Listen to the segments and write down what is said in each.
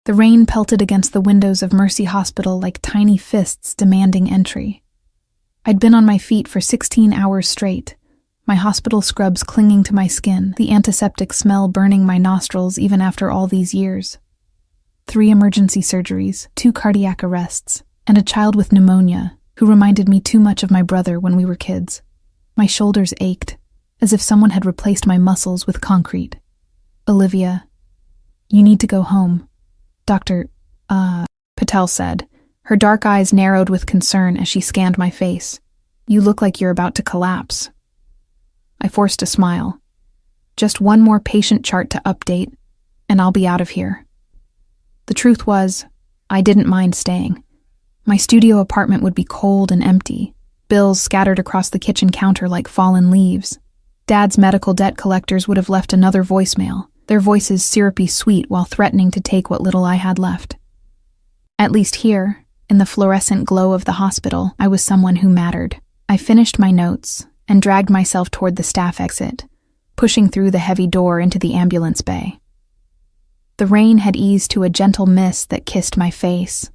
The rain pelted against the windows of Mercy Hospital like tiny fists demanding entry. I'd been on my feet for 16 hours straight, my hospital scrubs clinging to my skin, the antiseptic smell burning my nostrils even after all these years. 3 emergency surgeries, 2 cardiac arrests, and a child with pneumonia who reminded me too much of my brother when we were kids. My shoulders ached, as if someone had replaced my muscles with concrete. "Olivia, you need to go home," Dr. Patel said. Her dark eyes narrowed with concern as she scanned my face. "You look like you're about to collapse." I forced a smile. "Just one more patient chart to update, and I'll be out of here." The truth was, I didn't mind staying. My studio apartment would be cold and empty, bills scattered across the kitchen counter like fallen leaves. Dad's medical debt collectors would have left another voicemail, their voices syrupy sweet while threatening to take what little I had left. At least here, in the fluorescent glow of the hospital, I was someone who mattered. I finished my notes and dragged myself toward the staff exit, pushing through the heavy door into the ambulance bay. The rain had eased to a gentle mist that kissed my face.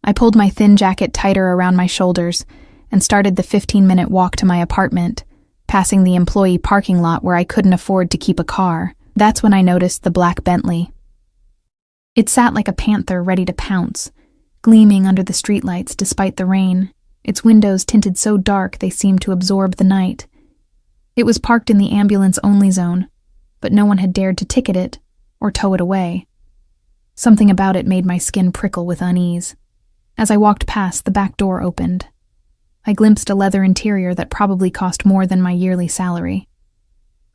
I pulled my thin jacket tighter around my shoulders and started the 15-minute walk to my apartment, passing the employee parking lot where I couldn't afford to keep a car. That's when I noticed the black Bentley. It sat like a panther ready to pounce, gleaming under the streetlights despite the rain, its windows tinted so dark they seemed to absorb the night. It was parked in the ambulance-only zone, but no one had dared to ticket it or tow it away. Something about it made my skin prickle with unease. As I walked past, the back door opened. I glimpsed a leather interior that probably cost more than my yearly salary.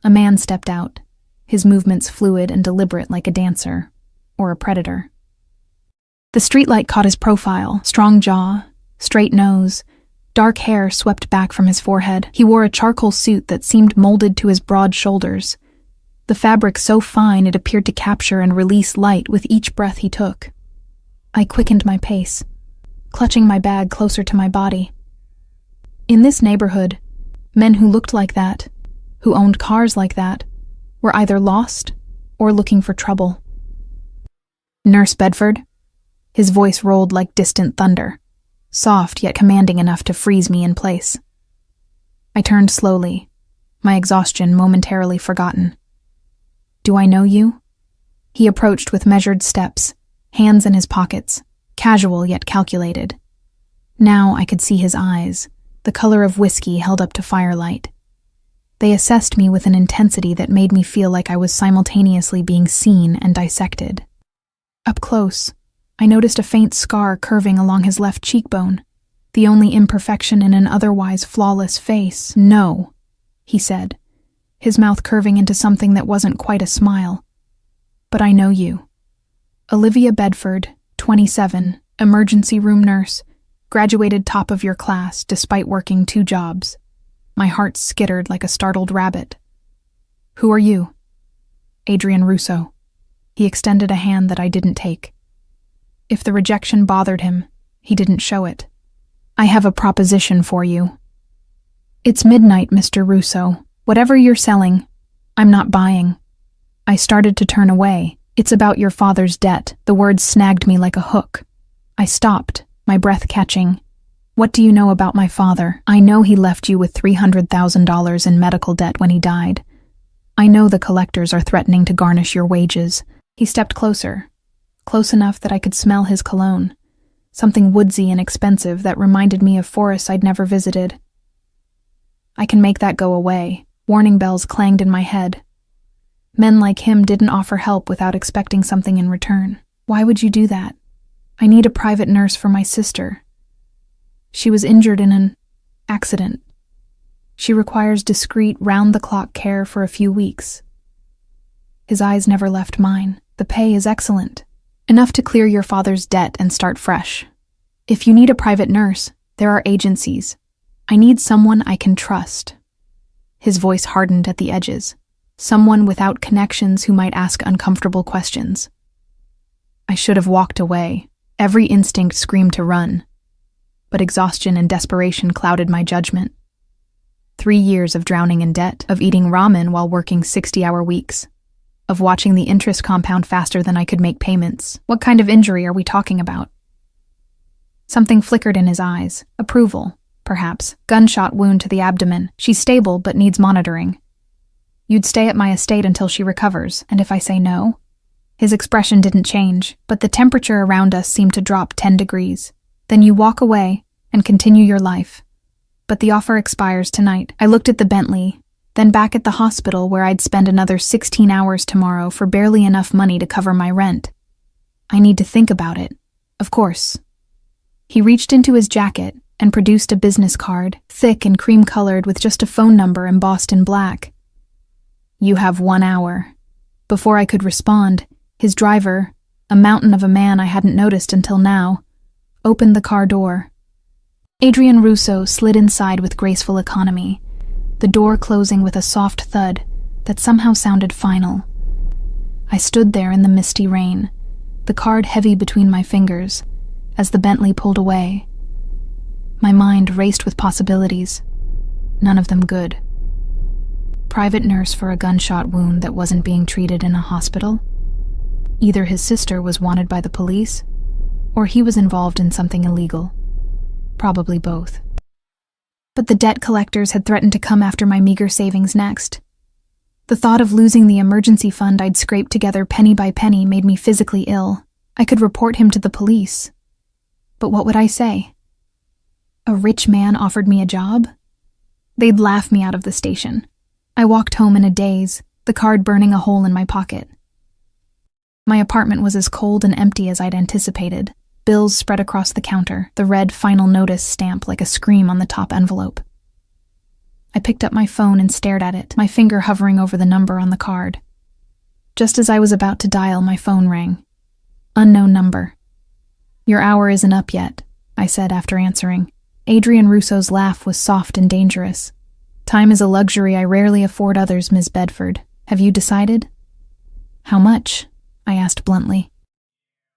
A man stepped out, his movements fluid and deliberate like a dancer, or a predator. The streetlight caught his profile, strong jaw, straight nose, dark hair swept back from his forehead. He wore a charcoal suit that seemed molded to his broad shoulders, the fabric so fine it appeared to capture and release light with each breath he took. I quickened my pace, clutching my bag closer to my body. In this neighborhood, men who looked like that, who owned cars like that, were either lost or looking for trouble. "Nurse Bedford?" His voice rolled like distant thunder, soft yet commanding enough to freeze me in place. I turned slowly, my exhaustion momentarily forgotten. "Do I know you?" He approached with measured steps, hands in his pockets, casual yet calculated. Now I could see his eyes, the color of whiskey held up to firelight. They assessed me with an intensity that made me feel like I was simultaneously being seen and dissected. Up close, I noticed a faint scar curving along his left cheekbone, the only imperfection in an otherwise flawless face. "No," he said, his mouth curving into something that wasn't quite a smile. "But I know you. Olivia Bedford, 27, emergency room nurse, graduated top of your class despite working 2 jobs. My heart skittered like a startled rabbit. "Who are you?" "Adrian Russo." He extended a hand that I didn't take. If the rejection bothered him, he didn't show it. "I have a proposition for you." "It's midnight, Mr. Russo. Whatever you're selling, I'm not buying." I started to turn away. "It's about your father's debt." The words snagged me like a hook. I stopped, my breath catching. "What do you know about my father?" "I know he left you with $300,000 in medical debt when he died. I know the collectors are threatening to garnish your wages." He stepped closer, close enough that I could smell his cologne, something woodsy and expensive that reminded me of forests I'd never visited. "I can make that go away." Warning bells clanged in my head. Men like him didn't offer help without expecting something in return. "Why would you do that?" "I need a private nurse for my sister. She was injured in an accident. She requires discreet, round-the-clock care for a few weeks." His eyes never left mine. "The pay is excellent. Enough to clear your father's debt and start fresh. If you need a private nurse, there are agencies. I need someone I can trust." His voice hardened at the edges. Someone without connections who might ask uncomfortable questions. I should have walked away. Every instinct screamed to run. But exhaustion and desperation clouded my judgment. 3 years of drowning in debt, of eating ramen while working 60-hour weeks, of watching the interest compound faster than I could make payments. What kind of injury are we talking about? Something flickered in his eyes. Approval, perhaps. Gunshot wound to the abdomen. She's stable but needs monitoring. You'd stay at my estate until she recovers, and if I say no? His expression didn't change, but the temperature around us seemed to drop 10 degrees. Then you walk away and continue your life. But the offer expires tonight. I looked at the Bentley, then back at the hospital where I'd spend another 16 hours tomorrow for barely enough money to cover my rent. I need to think about it. Of course. He reached into his jacket and produced a business card, thick and cream-colored with just a phone number embossed in black. You have 1 hour. Before I could respond, his driver, a mountain of a man I hadn't noticed until now, opened the car door. Adrian Russo slid inside with graceful economy, the door closing with a soft thud that somehow sounded final. I stood there in the misty rain, the card heavy between my fingers, as the Bentley pulled away. My mind raced with possibilities, none of them good. Private nurse for a gunshot wound that wasn't being treated in a hospital? Either his sister was wanted by the police, or he was involved in something illegal. Probably both. But the debt collectors had threatened to come after my meager savings next. The thought of losing the emergency fund I'd scraped together penny by penny made me physically ill. I could report him to the police. But what would I say? A rich man offered me a job? They'd laugh me out of the station. I walked home in a daze, the card burning a hole in my pocket. My apartment was as cold and empty as I'd anticipated. Bills spread across the counter, the red final notice stamp like a scream on the top envelope. I picked up my phone and stared at it, my finger hovering over the number on the card. Just as I was about to dial, my phone rang. Unknown number. Your hour isn't up yet, I said after answering. Adrian Russo's laugh was soft and dangerous. Time is a luxury I rarely afford others, Ms. Bedford. Have you decided? How much? I asked bluntly.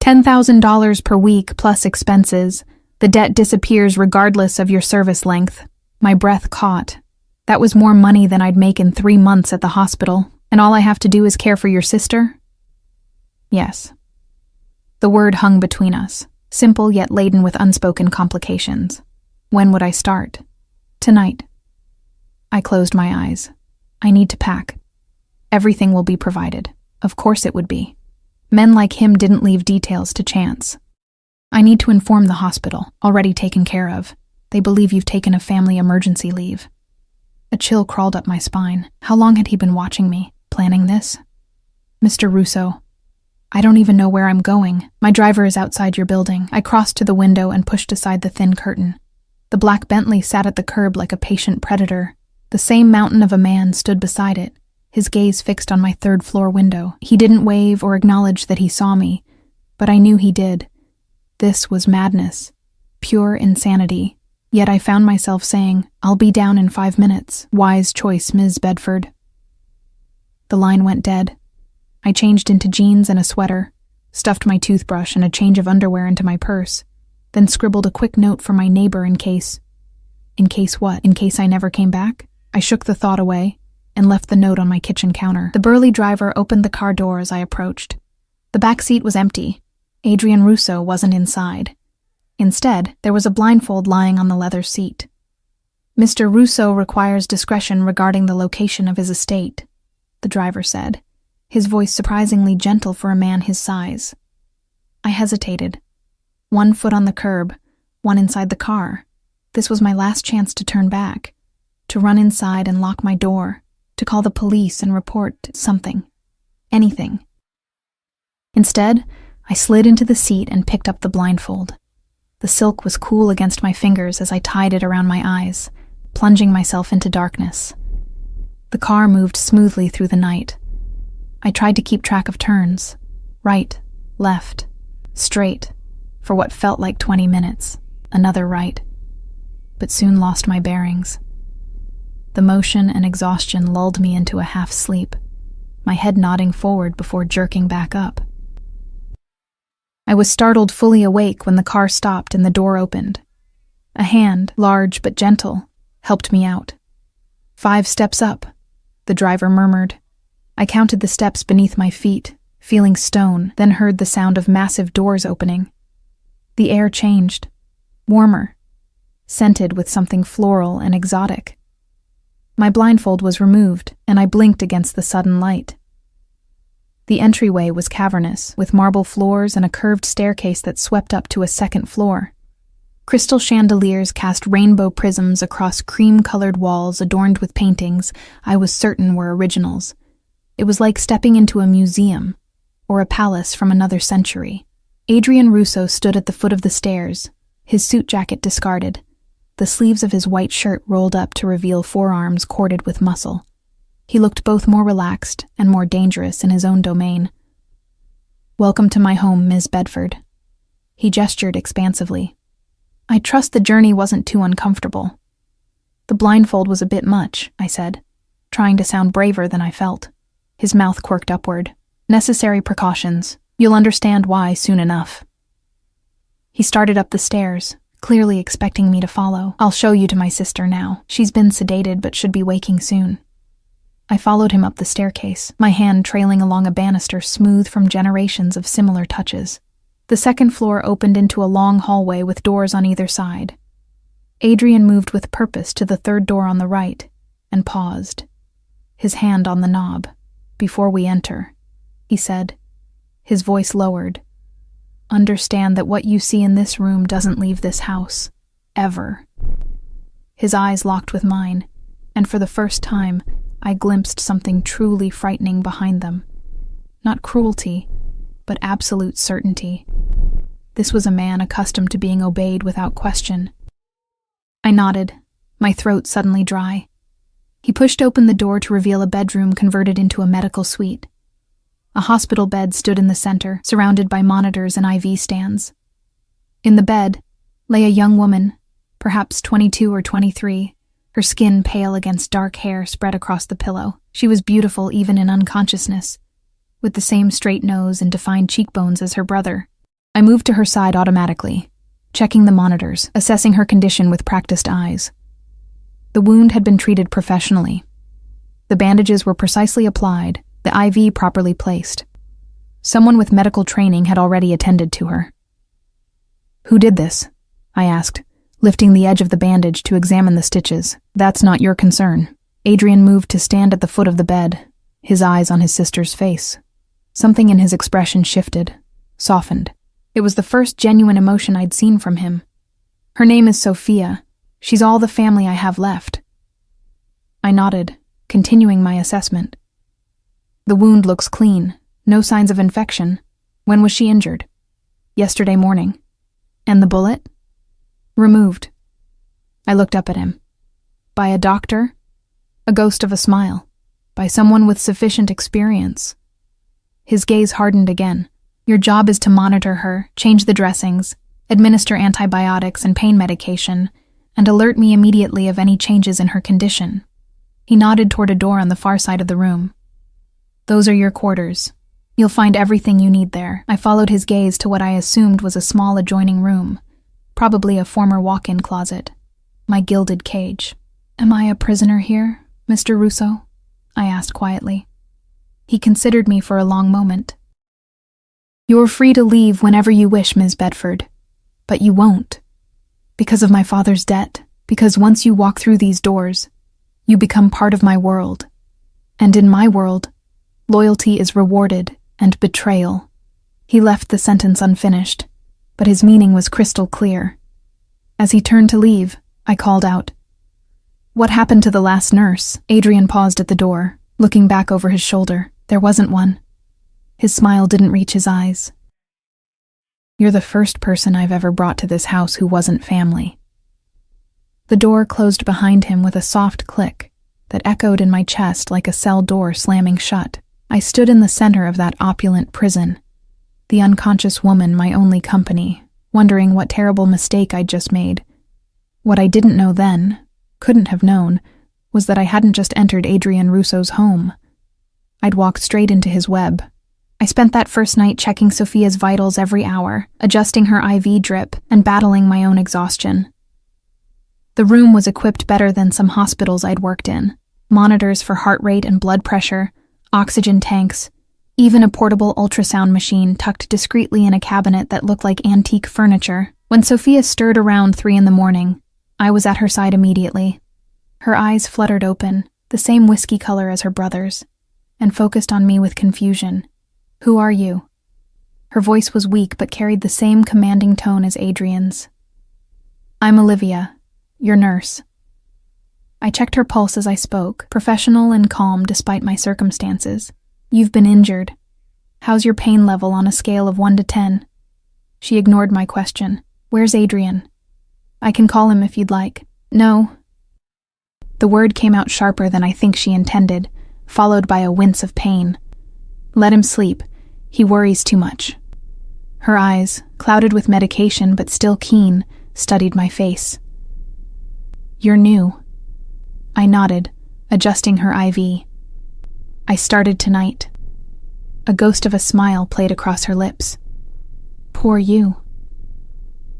$10,000 per week plus expenses. The debt disappears regardless of your service length. My breath caught. That was more money than I'd make in 3 months at the hospital, and all I have to do is care for your sister? Yes. The word hung between us, simple yet laden with unspoken complications. When would I start? Tonight. I closed my eyes. I need to pack. Everything will be provided. Of course it would be. Men like him didn't leave details to chance. I need to inform the hospital, already taken care of. They believe you've taken a family emergency leave. A chill crawled up my spine. How long had he been watching me, planning this? Mr. Russo, I don't even know where I'm going. My driver is outside your building. I crossed to the window and pushed aside the thin curtain. The black Bentley sat at the curb like a patient predator. The same mountain of a man stood beside it, his gaze fixed on my third-floor window. He didn't wave or acknowledge that he saw me, but I knew he did. This was madness, pure insanity. Yet I found myself saying, I'll be down in 5 minutes. Wise choice, Ms. Bedford. The line went dead. I changed into jeans and a sweater, stuffed my toothbrush and a change of underwear into my purse, then scribbled a quick note for my neighbor in case. In case what? In case I never came back? I shook the thought away and left the note on my kitchen counter. The burly driver opened the car door as I approached. The back seat was empty. Adrian Russo wasn't inside. Instead, there was a blindfold lying on the leather seat. Mr. Russo requires discretion regarding the location of his estate, the driver said, his voice surprisingly gentle for a man his size. I hesitated. 1 foot on the curb, 1 inside the car. This was my last chance to turn back, to run inside and lock my door, to call the police and report something. Anything. Instead, I slid into the seat and picked up the blindfold. The silk was cool against my fingers as I tied it around my eyes, plunging myself into darkness. The car moved smoothly through the night. I tried to keep track of turns, right, left, straight, for what felt like 20 minutes, another right, but soon lost my bearings. The motion and exhaustion lulled me into a half-sleep, my head nodding forward before jerking back up. I was startled fully awake when the car stopped and the door opened. A hand, large but gentle, helped me out. 5 steps up, the driver murmured. I counted the steps beneath my feet, feeling stone, then heard the sound of massive doors opening. The air changed, warmer, scented with something floral and exotic. My blindfold was removed, and I blinked against the sudden light. The entryway was cavernous, with marble floors and a curved staircase that swept up to a second floor. Crystal chandeliers cast rainbow prisms across cream-colored walls adorned with paintings I was certain were originals. It was like stepping into a museum, or a palace from another century. Adrian Russo stood at the foot of the stairs, his suit jacket discarded, the sleeves of his white shirt rolled up to reveal forearms corded with muscle. He looked both more relaxed and more dangerous in his own domain. "Welcome to my home, Ms. Bedford." He gestured expansively. "I trust the journey wasn't too uncomfortable." "The blindfold was a bit much," I said, trying to sound braver than I felt. His mouth quirked upward. "Necessary precautions. You'll understand why soon enough." He started up the stairs, clearly expecting me to follow. "I'll show you to my sister now. She's been sedated but should be waking soon." I followed him up the staircase, my hand trailing along a banister smooth from generations of similar touches. The second floor opened into a long hallway with doors on either side. Adrian moved with purpose to the third door on the right, and paused, his hand on the knob. "Before we enter," he said, his voice lowered, "understand that what you see in this room doesn't leave this house. Ever." His eyes locked with mine, and for the first time, I glimpsed something truly frightening behind them. Not cruelty, but absolute certainty. This was a man accustomed to being obeyed without question. I nodded, my throat suddenly dry. He pushed open the door to reveal a bedroom converted into a medical suite. A hospital bed stood in the center, surrounded by monitors and IV stands. In the bed lay a young woman, perhaps 22 or 23, her skin pale against dark hair spread across the pillow. She was beautiful even in unconsciousness, with the same straight nose and defined cheekbones as her brother. I moved to her side automatically, checking the monitors, assessing her condition with practiced eyes. The wound had been treated professionally. The bandages were precisely applied, the IV properly placed. Someone with medical training had already attended to her. "Who did this?" I asked, lifting the edge of the bandage to examine the stitches. "That's not your concern." Adrian moved to stand at the foot of the bed, his eyes on his sister's face. Something in his expression shifted, softened. It was the first genuine emotion I'd seen from him. "Her name is Sophia. She's all the family I have left." I nodded, continuing my assessment. "The wound looks clean, no signs of infection. When was she injured?" "Yesterday morning." "And the bullet?" "Removed." I looked up at him. "By a doctor?" A ghost of a smile. "By someone with sufficient experience." His gaze hardened again. "Your job is to monitor her, change the dressings, administer antibiotics and pain medication, and alert me immediately of any changes in her condition." He nodded toward a door on the far side of the room. "Those are your quarters. You'll find everything you need there." I followed his gaze to what I assumed was a small adjoining room, probably a former walk-in closet. My gilded cage. "Am I a prisoner here, Mr. Russo?" I asked quietly. He considered me for a long moment. "You're free to leave whenever you wish, Ms. Bedford. But you won't. Because of my father's debt. Because once you walk through these doors, you become part of my world. And in my world, loyalty is rewarded and betrayal." He left the sentence unfinished, but his meaning was crystal clear. As he turned to leave, I called out, "What happened to the last nurse?" Adrian paused at the door, looking back over his shoulder. There wasn't one. His smile didn't reach his eyes. "You're the first person I've ever brought to this house who wasn't family." The door closed behind him with a soft click that echoed in my chest like a cell door slamming shut. I stood in the center of that opulent prison, the unconscious woman my only company, wondering what terrible mistake I'd just made. What I didn't know then, couldn't have known, was that I hadn't just entered Adrian Russo's home. I'd walked straight into his web. I spent that first night checking Sophia's vitals every hour, adjusting her IV drip, and battling my own exhaustion. The room was equipped better than some hospitals I'd worked in. Monitors for heart rate and blood pressure, oxygen tanks, even a portable ultrasound machine tucked discreetly in a cabinet that looked like antique furniture. When Sophia stirred around 3 a.m, I was at her side immediately. Her eyes fluttered open, the same whiskey color as her brother's, and focused on me with confusion. "Who are you?" Her voice was weak but carried the same commanding tone as Adrian's. "I'm Olivia, your nurse." I checked her pulse as I spoke, professional and calm despite my circumstances. "You've been injured. How's your pain level on a scale of 1 to 10? She ignored my question. "Where's Adrian?" "I can call him if you'd like." "No." The word came out sharper than I think she intended, followed by a wince of pain. "Let him sleep. He worries too much." Her eyes, clouded with medication but still keen, studied my face. "You're new." I nodded, adjusting her IV. "I started tonight." A ghost of a smile played across her lips. "Poor you."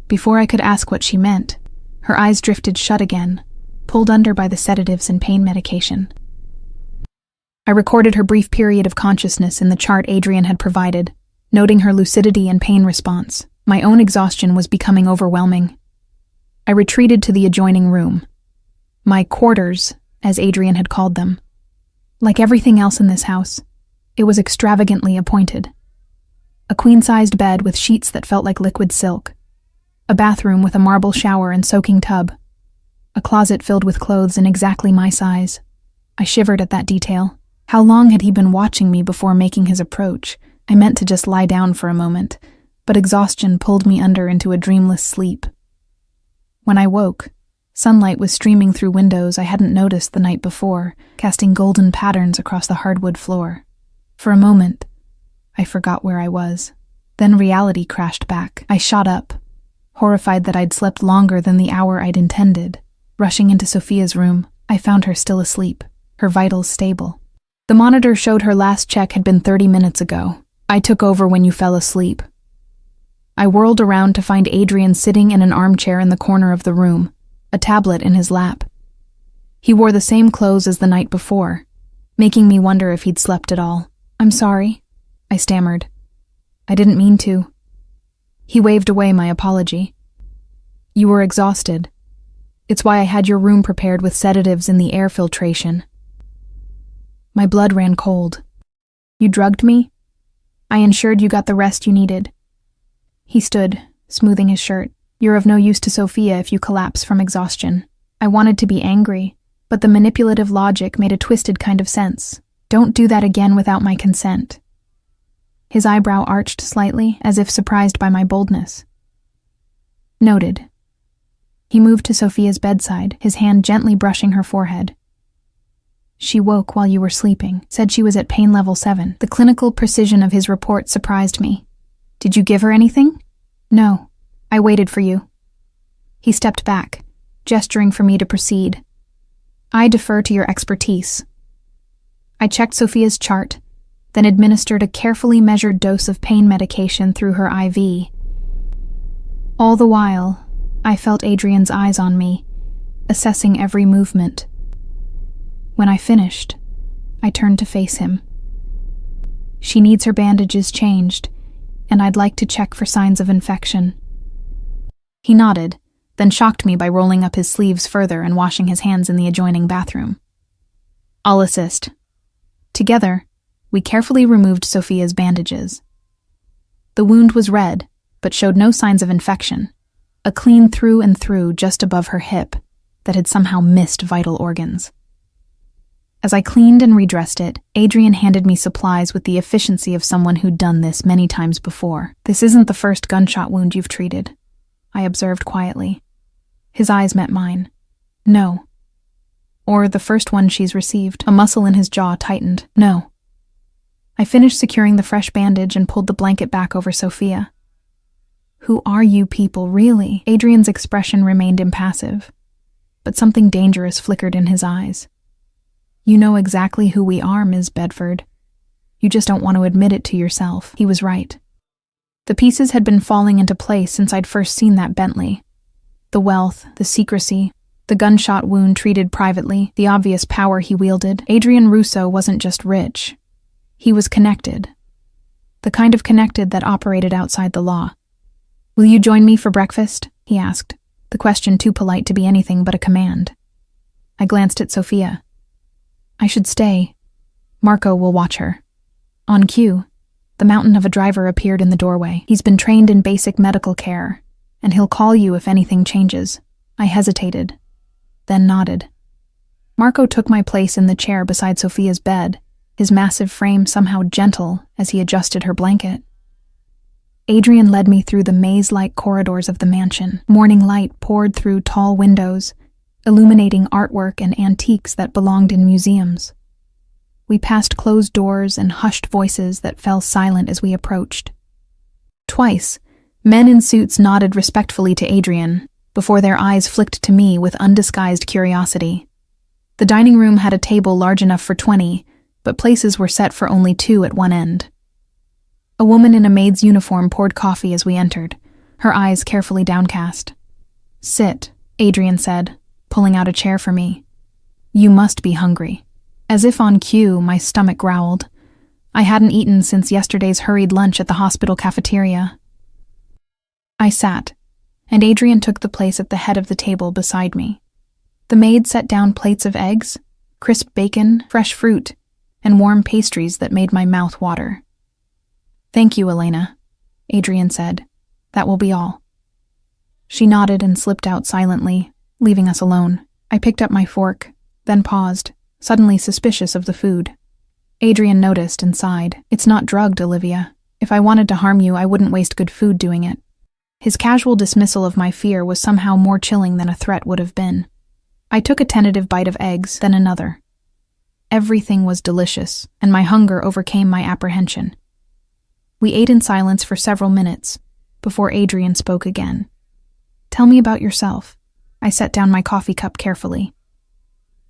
Before I could ask what she meant, her eyes drifted shut again, pulled under by the sedatives and pain medication. I recorded her brief period of consciousness in the chart Adrian had provided, noting her lucidity and pain response. My own exhaustion was becoming overwhelming. I retreated to the adjoining room. My quarters, as Adrian had called them. Like everything else in this house, it was extravagantly appointed. A queen-sized bed with sheets that felt like liquid silk. A bathroom with a marble shower and soaking tub. A closet filled with clothes in exactly my size. I shivered at that detail. How long had he been watching me before making his approach? I meant to just lie down for a moment, but exhaustion pulled me under into a dreamless sleep. When I woke, sunlight was streaming through windows I hadn't noticed the night before, casting golden patterns across the hardwood floor. For a moment, I forgot where I was. Then reality crashed back. I shot up, horrified that I'd slept longer than the hour I'd intended. Rushing into Sophia's room, I found her still asleep, her vitals stable. The monitor showed her last check had been 30 minutes ago. "I took over when you fell asleep." I whirled around to find Adrian sitting in an armchair in the corner of the room, a tablet in his lap. He wore the same clothes as the night before, making me wonder if he'd slept at all. "I'm sorry," I stammered. "I didn't mean to." He waved away my apology. "You were exhausted. It's why I had your room prepared with sedatives in the air filtration." My blood ran cold. "You drugged me? I ensured you got the rest you needed." He stood, smoothing his shirt. "You're of no use to Sophia if you collapse from exhaustion." I wanted to be angry, but the manipulative logic made a twisted kind of sense. "Don't do that again without my consent." His eyebrow arched slightly, as if surprised by my boldness. "Noted." He moved to Sophia's bedside, his hand gently brushing her forehead. "She woke while you were sleeping, said she was at pain level 7. The clinical precision of his report surprised me. "Did you give her anything?" "No. I waited for you." He stepped back, gesturing for me to proceed. "I defer to your expertise." I checked Sophia's chart, then administered a carefully measured dose of pain medication through her IV. All the while, I felt Adrian's eyes on me, assessing every movement. When I finished, I turned to face him. "She needs her bandages changed, and I'd like to check for signs of infection." He nodded, then shocked me by rolling up his sleeves further and washing his hands in the adjoining bathroom. "I'll assist." Together, we carefully removed Sophia's bandages. The wound was red, but showed no signs of infection, a clean through and through just above her hip that had somehow missed vital organs. As I cleaned and redressed it, Adrian handed me supplies with the efficiency of someone who'd done this many times before. "This isn't the first gunshot wound you've treated," I observed quietly. His eyes met mine. "No." "Or the first one she's received." A muscle in his jaw tightened. "No." I finished securing the fresh bandage and pulled the blanket back over Sophia. "Who are you people, really?" Adrian's expression remained impassive, but something dangerous flickered in his eyes. "You know exactly who we are, Ms. Bedford. You just don't want to admit it to yourself." He was right. The pieces had been falling into place since I'd first seen that Bentley. The wealth, the secrecy, the gunshot wound treated privately, the obvious power he wielded. Adrian Russo wasn't just rich. He was connected. The kind of connected that operated outside the law. "Will you join me for breakfast?" he asked, the question too polite to be anything but a command. I glanced at Sophia. "I should stay. Marco will watch her." On cue, the mountain of a driver appeared in the doorway. "He's been trained in basic medical care, and he'll call you if anything changes." I hesitated, then nodded. Marco took my place in the chair beside Sophia's bed, his massive frame somehow gentle as he adjusted her blanket. Adrian led me through the maze-like corridors of the mansion. Morning light poured through tall windows, illuminating artwork and antiques that belonged in museums. We passed closed doors and hushed voices that fell silent as we approached. Twice, men in suits nodded respectfully to Adrian, before their eyes flicked to me with undisguised curiosity. The dining room had a table large enough for 20, but places were set for only 2 at one end. A woman in a maid's uniform poured coffee as we entered, her eyes carefully downcast. "Sit," Adrian said, pulling out a chair for me. "You must be hungry." As if on cue, my stomach growled. I hadn't eaten since yesterday's hurried lunch at the hospital cafeteria. I sat, and Adrian took the place at the head of the table beside me. The maid set down plates of eggs, crisp bacon, fresh fruit, and warm pastries that made my mouth water. "Thank you, Elena," Adrian said. "That will be all." She nodded and slipped out silently, leaving us alone. I picked up my fork, then paused, suddenly suspicious of the food. Adrian noticed and sighed. "It's not drugged, Olivia. If I wanted to harm you, I wouldn't waste good food doing it." His casual dismissal of my fear was somehow more chilling than a threat would have been. I took a tentative bite of eggs, then another. Everything was delicious, and my hunger overcame my apprehension. We ate in silence for several minutes, before Adrian spoke again. "Tell me about yourself." I set down my coffee cup carefully.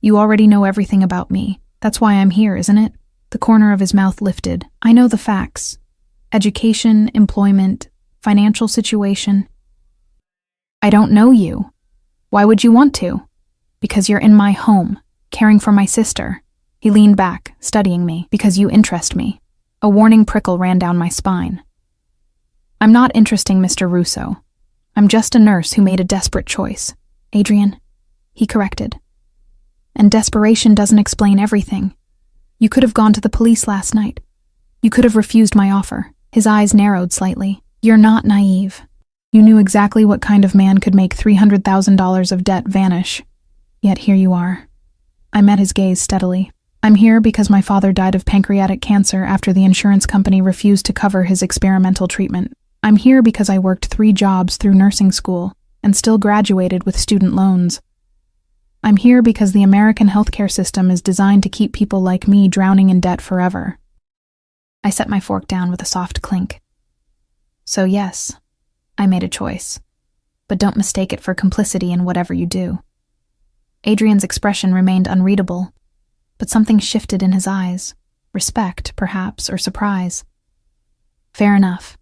"You already know everything about me. That's why I'm here, isn't it?" The corner of his mouth lifted. "I know the facts. Education, employment, financial situation." "I don't know you. Why would you want to?" "Because you're in my home, caring for my sister." He leaned back, studying me. "Because you interest me." A warning prickle ran down my spine. "I'm not interesting, Mr. Russo. I'm just a nurse who made a desperate choice." "Adrian," he corrected. "And desperation doesn't explain everything. You could have gone to the police last night. You could have refused my offer." His eyes narrowed slightly. "You're not naive. You knew exactly what kind of man could make $300,000 of debt vanish. Yet here you are." I met his gaze steadily. "I'm here because my father died of pancreatic cancer after the insurance company refused to cover his experimental treatment. I'm here because I worked 3 jobs through nursing school and still graduated with student loans. I'm here because the American healthcare system is designed to keep people like me drowning in debt forever." I set my fork down with a soft clink. "So yes, I made a choice. But don't mistake it for complicity in whatever you do." Adrian's expression remained unreadable, but something shifted in his eyes. Respect, perhaps, or surprise. "Fair enough."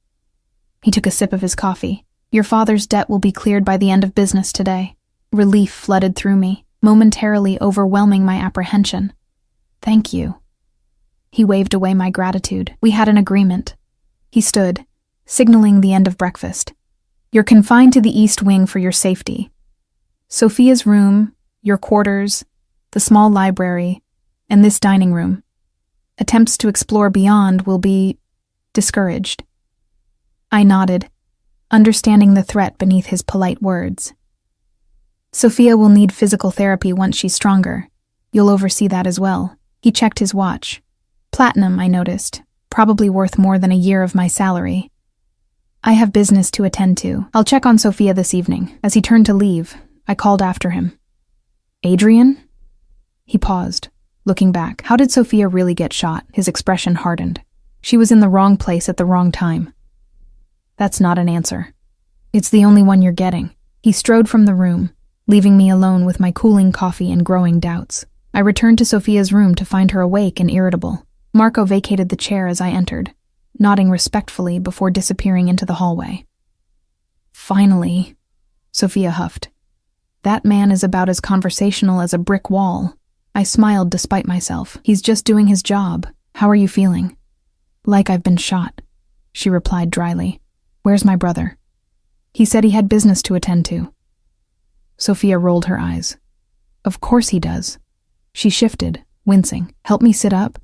He took a sip of his coffee. "Your father's debt will be cleared by the end of business today." Relief flooded through me, momentarily overwhelming my apprehension. "Thank you." He waved away my gratitude. "We had an agreement." He stood, signaling the end of breakfast. "You're confined to the East Wing for your safety. Sophia's room, your quarters, the small library, and this dining room. Attempts to explore beyond will be discouraged." I nodded, understanding the threat beneath his polite words. "Sophia will need physical therapy once she's stronger. You'll oversee that as well." He checked his watch. Platinum, I noticed, probably worth more than a year of my salary. "I have business to attend to. I'll check on Sophia this evening." As he turned to leave, I called after him. "Adrian?" He paused, looking back. "How did Sophia really get shot?" His expression hardened. "She was in the wrong place at the wrong time." "That's not an answer. It's the only one you're getting." He strode from the room, leaving me alone with my cooling coffee and growing doubts. I returned to Sophia's room to find her awake and irritable. Marco vacated the chair as I entered, nodding respectfully before disappearing into the hallway. "Finally," Sophia huffed. "That man is about as conversational as a brick wall." I smiled despite myself. "He's just doing his job. How are you feeling?" Like I've been shot, she replied dryly. Where's my brother? He said he had business to attend to. Sophia rolled her eyes. Of course he does. She shifted, wincing. Help me sit up.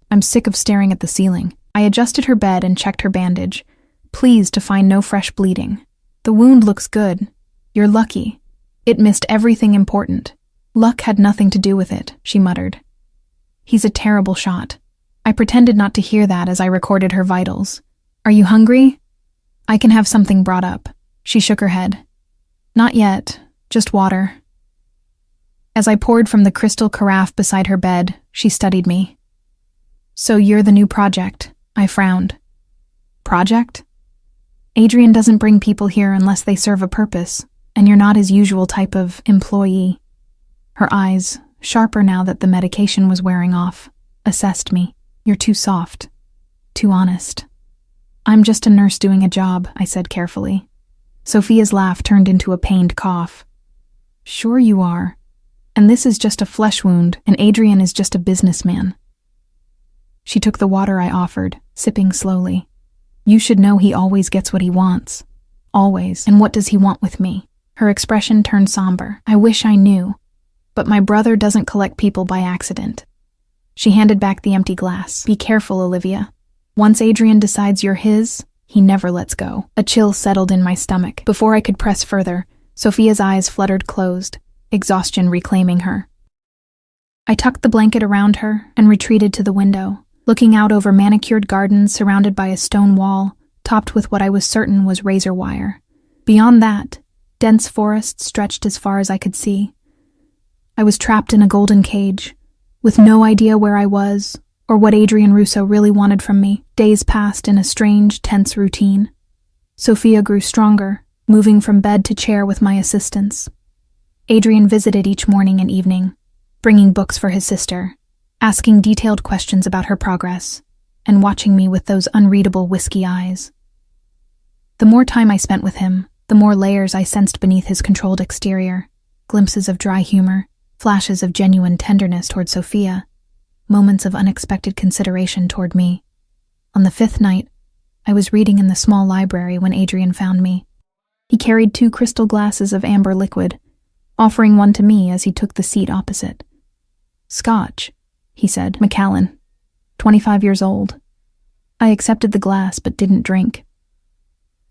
I'm sick of staring at the ceiling. I adjusted her bed and checked her bandage, pleased to find no fresh bleeding. The wound looks good. You're lucky. It missed everything important. Luck had nothing to do with it, she muttered. He's a terrible shot. I pretended not to hear that as I recorded her vitals. Are you hungry? I can have something brought up. She shook her head. Not yet, just water. As I poured from the crystal carafe beside her bed, she studied me. So you're the new project, I frowned. Project? Adrian doesn't bring people here unless they serve a purpose, and you're not his usual type of employee. Her eyes, sharper now that the medication was wearing off, assessed me. You're too soft. Too honest. I'm just a nurse doing a job, I said carefully. Sophia's laugh turned into a pained cough. Sure you are. And this is just a flesh wound, and Adrian is just a businessman. She took the water I offered, sipping slowly. You should know he always gets what he wants. Always. And what does he want with me? Her expression turned somber. I wish I knew. But my brother doesn't collect people by accident. She handed back the empty glass. Be careful, Olivia. Once Adrian decides you're his, he never lets go. A chill settled in my stomach. Before I could press further, Sophia's eyes fluttered closed, exhaustion reclaiming her. I tucked the blanket around her and retreated to the window, looking out over manicured gardens surrounded by a stone wall, topped with what I was certain was razor wire. Beyond that, dense forest stretched as far as I could see. I was trapped in a golden cage, with no idea where I was or what Adrian Russo really wanted from me. Days passed in a strange, tense routine. Sophia grew stronger, moving from bed to chair with my assistance. Adrian visited each morning and evening, bringing books for his sister, asking detailed questions about her progress, and watching me with those unreadable whiskey eyes. The more time I spent with him, the more layers I sensed beneath his controlled exterior, glimpses of dry humor, flashes of genuine tenderness toward Sophia, moments of unexpected consideration toward me. On the 5th night, I was reading in the small library when Adrian found me. He carried 2 crystal glasses of amber liquid, offering one to me as he took the seat opposite. Scotch, he said. Macallan, 25 years old. I accepted the glass but didn't drink.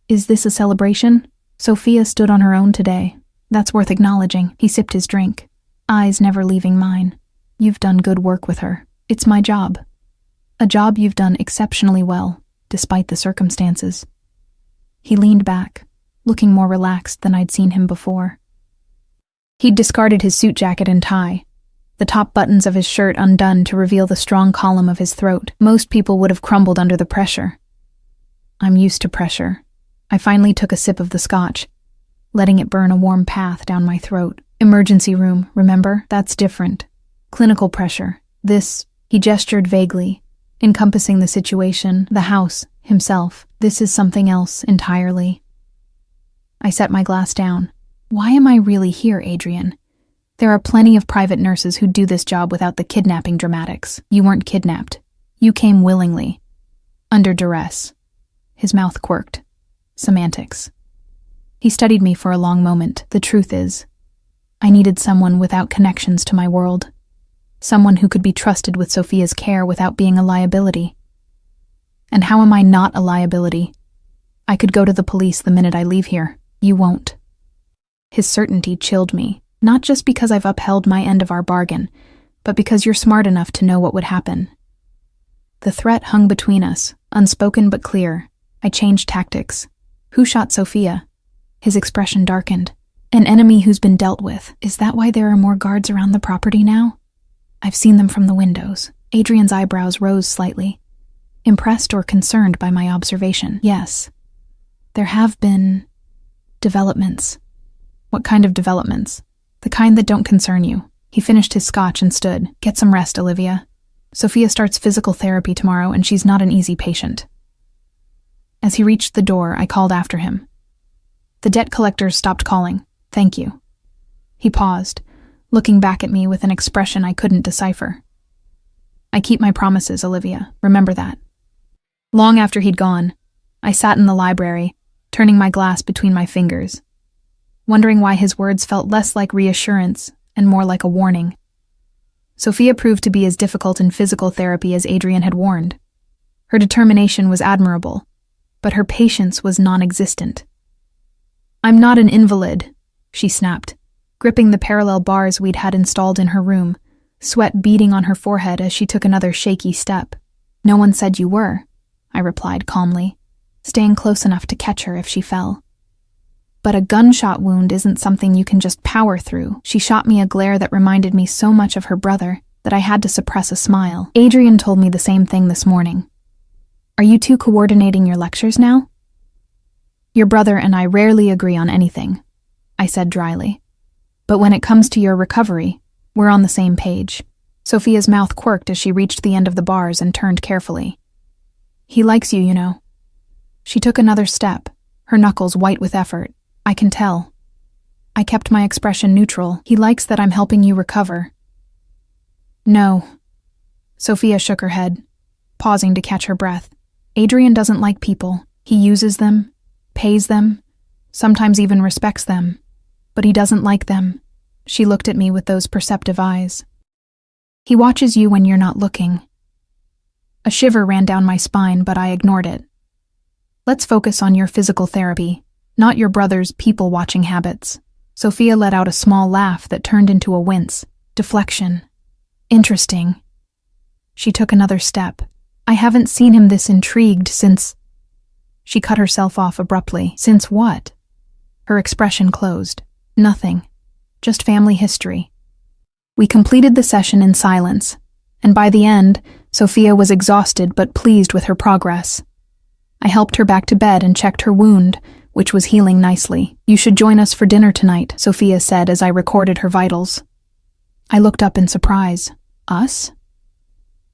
Is this a celebration? Sophia stood on her own today. That's worth acknowledging. He sipped his drink, eyes never leaving mine. You've done good work with her. It's my job. A job you've done exceptionally well, despite the circumstances. He leaned back, looking more relaxed than I'd seen him before. He'd discarded his suit jacket and tie, the top buttons of his shirt undone to reveal the strong column of his throat. Most people would have crumbled under the pressure. I'm used to pressure. I finally took a sip of the scotch, letting it burn a warm path down my throat. Emergency room, remember? That's different. Clinical pressure. This, he gestured vaguely, encompassing the situation, the house, himself. This is something else entirely. I set my glass down. Why am I really here, Adrian? There are plenty of private nurses who do this job without the kidnapping dramatics. You weren't kidnapped. You came willingly. Under duress. His mouth quirked. Semantics. He studied me for a long moment. The truth is, I needed someone without connections to my world. Someone who could be trusted with Sophia's care without being a liability. And how am I not a liability? I could go to the police the minute I leave here. You won't. His certainty chilled me, not just because I've upheld my end of our bargain, but because you're smart enough to know what would happen. The threat hung between us, unspoken but clear. I changed tactics. Who shot Sophia? His expression darkened. An enemy who's been dealt with. Is that why there are more guards around the property now? I've seen them from the windows. Adrian's eyebrows rose slightly. Impressed or concerned by my observation? Yes. There have been developments. What kind of developments? The kind that don't concern you. He finished his scotch and stood. Get some rest, Olivia. Sophia starts physical therapy tomorrow and she's not an easy patient. As he reached the door, I called after him. The debt collectors stopped calling. Thank you. He paused, looking back at me with an expression I couldn't decipher. I keep my promises, Olivia. Remember that. Long after he'd gone, I sat in the library, turning my glass between my fingers, wondering why his words felt less like reassurance and more like a warning. Sophia proved to be as difficult in physical therapy as Adrian had warned. Her determination was admirable, but her patience was non-existent. "I'm not an invalid," she snapped, gripping the parallel bars we'd had installed in her room, sweat beading on her forehead as she took another shaky step. "No one said you were," I replied calmly, staying close enough to catch her if she fell. "But a gunshot wound isn't something you can just power through." She shot me a glare that reminded me so much of her brother that I had to suppress a smile. "Adrian told me the same thing this morning. Are you two coordinating your lectures now?" "Your brother and I rarely agree on anything," I said dryly. "But when it comes to your recovery, we're on the same page." Sophia's mouth quirked as she reached the end of the bars and turned carefully. "He likes you, you know." She took another step, her knuckles white with effort. "I can tell." I kept my expression neutral. "He likes that I'm helping you recover." "No." Sophia shook her head, pausing to catch her breath. "Adrian doesn't like people. He uses them, pays them, sometimes even respects them. But he doesn't like them." She looked at me with those perceptive eyes. "He watches you when you're not looking." A shiver ran down my spine, but I ignored it. "Let's focus on your physical therapy, not your brother's people-watching habits." Sophia let out a small laugh that turned into a wince. "Deflection. Interesting." She took another step. "I haven't seen him this intrigued since—" She cut herself off abruptly. "Since what?" Her expression closed. "Nothing. Just family history." We completed the session in silence, and by the end, Sophia was exhausted but pleased with her progress. I helped her back to bed and checked her wound, which was healing nicely. "You should join us for dinner tonight," Sophia said as I recorded her vitals. I looked up in surprise. "Us?"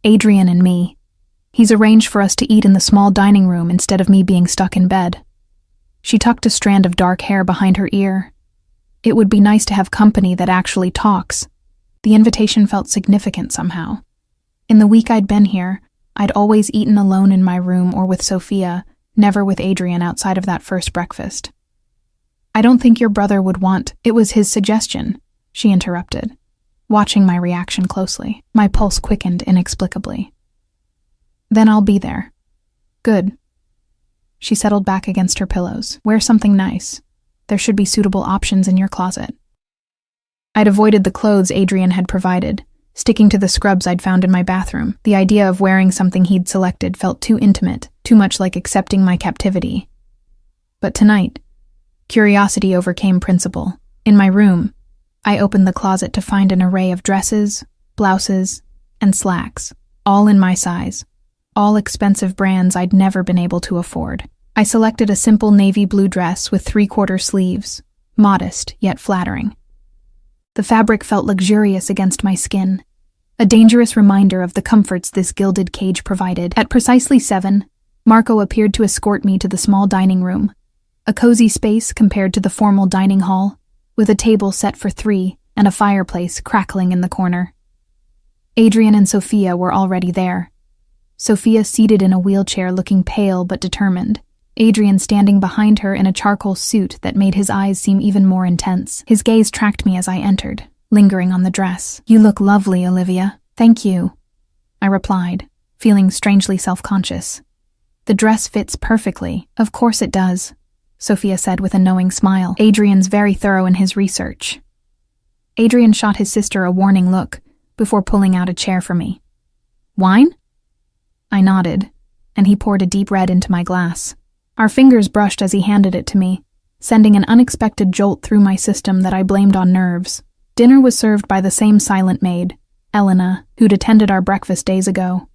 "Adrian and me. He's arranged for us to eat in the small dining room instead of me being stuck in bed." She tucked a strand of dark hair behind her ear. "It would be nice to have company that actually talks." The invitation felt significant somehow. In the week I'd been here, I'd always eaten alone in my room or with Sophia, never with Adrian outside of that first breakfast. "I don't think your brother would want—" "It was his suggestion," she interrupted, watching my reaction closely. My pulse quickened inexplicably. "Then I'll be there." "Good." She settled back against her pillows. "Wear something nice. There should be suitable options in your closet." I'd avoided the clothes Adrian had provided, sticking to the scrubs I'd found in my bathroom. The idea of wearing something he'd selected felt too intimate, too much like accepting my captivity. But tonight, curiosity overcame principle. In my room, I opened the closet to find an array of dresses, blouses, and slacks, all in my size, all expensive brands I'd never been able to afford. I selected a simple navy blue dress with 3/4 sleeves, modest yet flattering. The fabric felt luxurious against my skin, a dangerous reminder of the comforts this gilded cage provided. At precisely 7, Marco appeared to escort me to the small dining room, a cozy space compared to the formal dining hall, with a table set for 3 and a fireplace crackling in the corner. Adrian and Sophia were already there. Sophia seated in a wheelchair looking pale but determined, Adrian standing behind her in a charcoal suit that made his eyes seem even more intense. His gaze tracked me as I entered, lingering on the dress. "You look lovely, Olivia." "Thank you," I replied, feeling strangely self-conscious. "The dress fits perfectly." "Of course it does," Sophia said with a knowing smile. "Adrian's very thorough in his research." Adrian shot his sister a warning look before pulling out a chair for me. "Wine?" I nodded, and he poured a deep red into my glass. Our fingers brushed as he handed it to me, sending an unexpected jolt through my system that I blamed on nerves. Dinner was served by the same silent maid, Elena, who'd attended our breakfast days ago.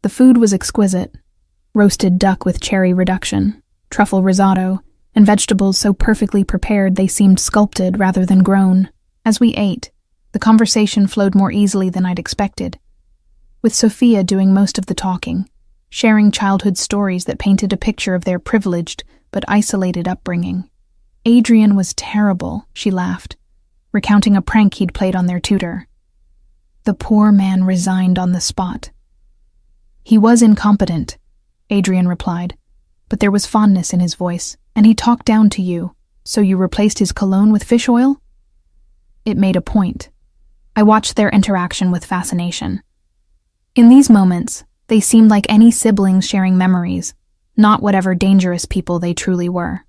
The food was exquisite: roasted duck with cherry reduction, truffle risotto, and vegetables so perfectly prepared they seemed sculpted rather than grown. As we ate, the conversation flowed more easily than I'd expected, with Sophia doing most of the talking, sharing childhood stories that painted a picture of their privileged but isolated upbringing. "Adrian was terrible," she laughed, recounting a prank he'd played on their tutor. "The poor man resigned on the spot. He was incompetent, Adrian replied, but there was fondness in his voice, and he talked down to you. So you replaced his cologne with fish oil? It made a point. I watched their interaction with fascination. In these moments, they seemed like any siblings sharing memories, not whatever dangerous people they truly were.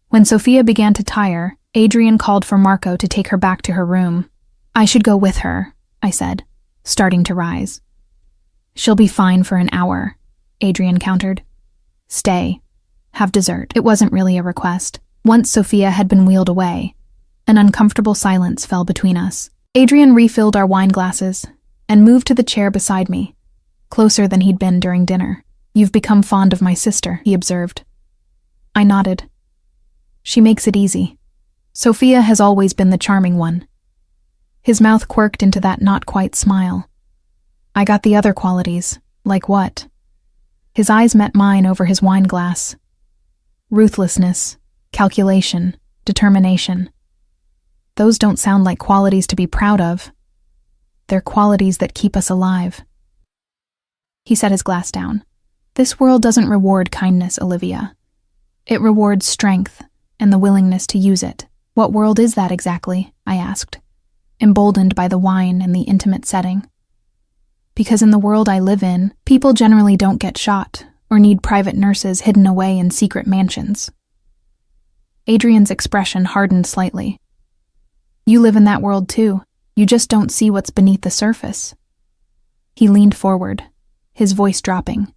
When Sophia began to tire, Adrian called for Marco to take her back to her room. I should go with her, I said, starting to rise. She'll be fine for an hour, Adrian countered. Stay. Have dessert. It wasn't really a request. Once Sophia had been wheeled away, an uncomfortable silence fell between us. Adrian refilled our wine glasses and moved to the chair beside me, closer than he'd been during dinner. You've become fond of my sister, he observed. I nodded. She makes it easy. Sophia has always been the charming one. His mouth quirked into that not-quite smile. I got the other qualities. Like what? His eyes met mine over his wine glass. Ruthlessness, calculation, determination. Those don't sound like qualities to be proud of. They're qualities that keep us alive. He set his glass down. This world doesn't reward kindness, Olivia. It rewards strength and the willingness to use it. What world is that exactly? I asked, emboldened by the wine and the intimate setting. Because in the world I live in, people generally don't get shot or need private nurses hidden away in secret mansions. Adrian's expression hardened slightly. You live in that world too. You just don't see what's beneath the surface. He leaned forward, his voice dropping.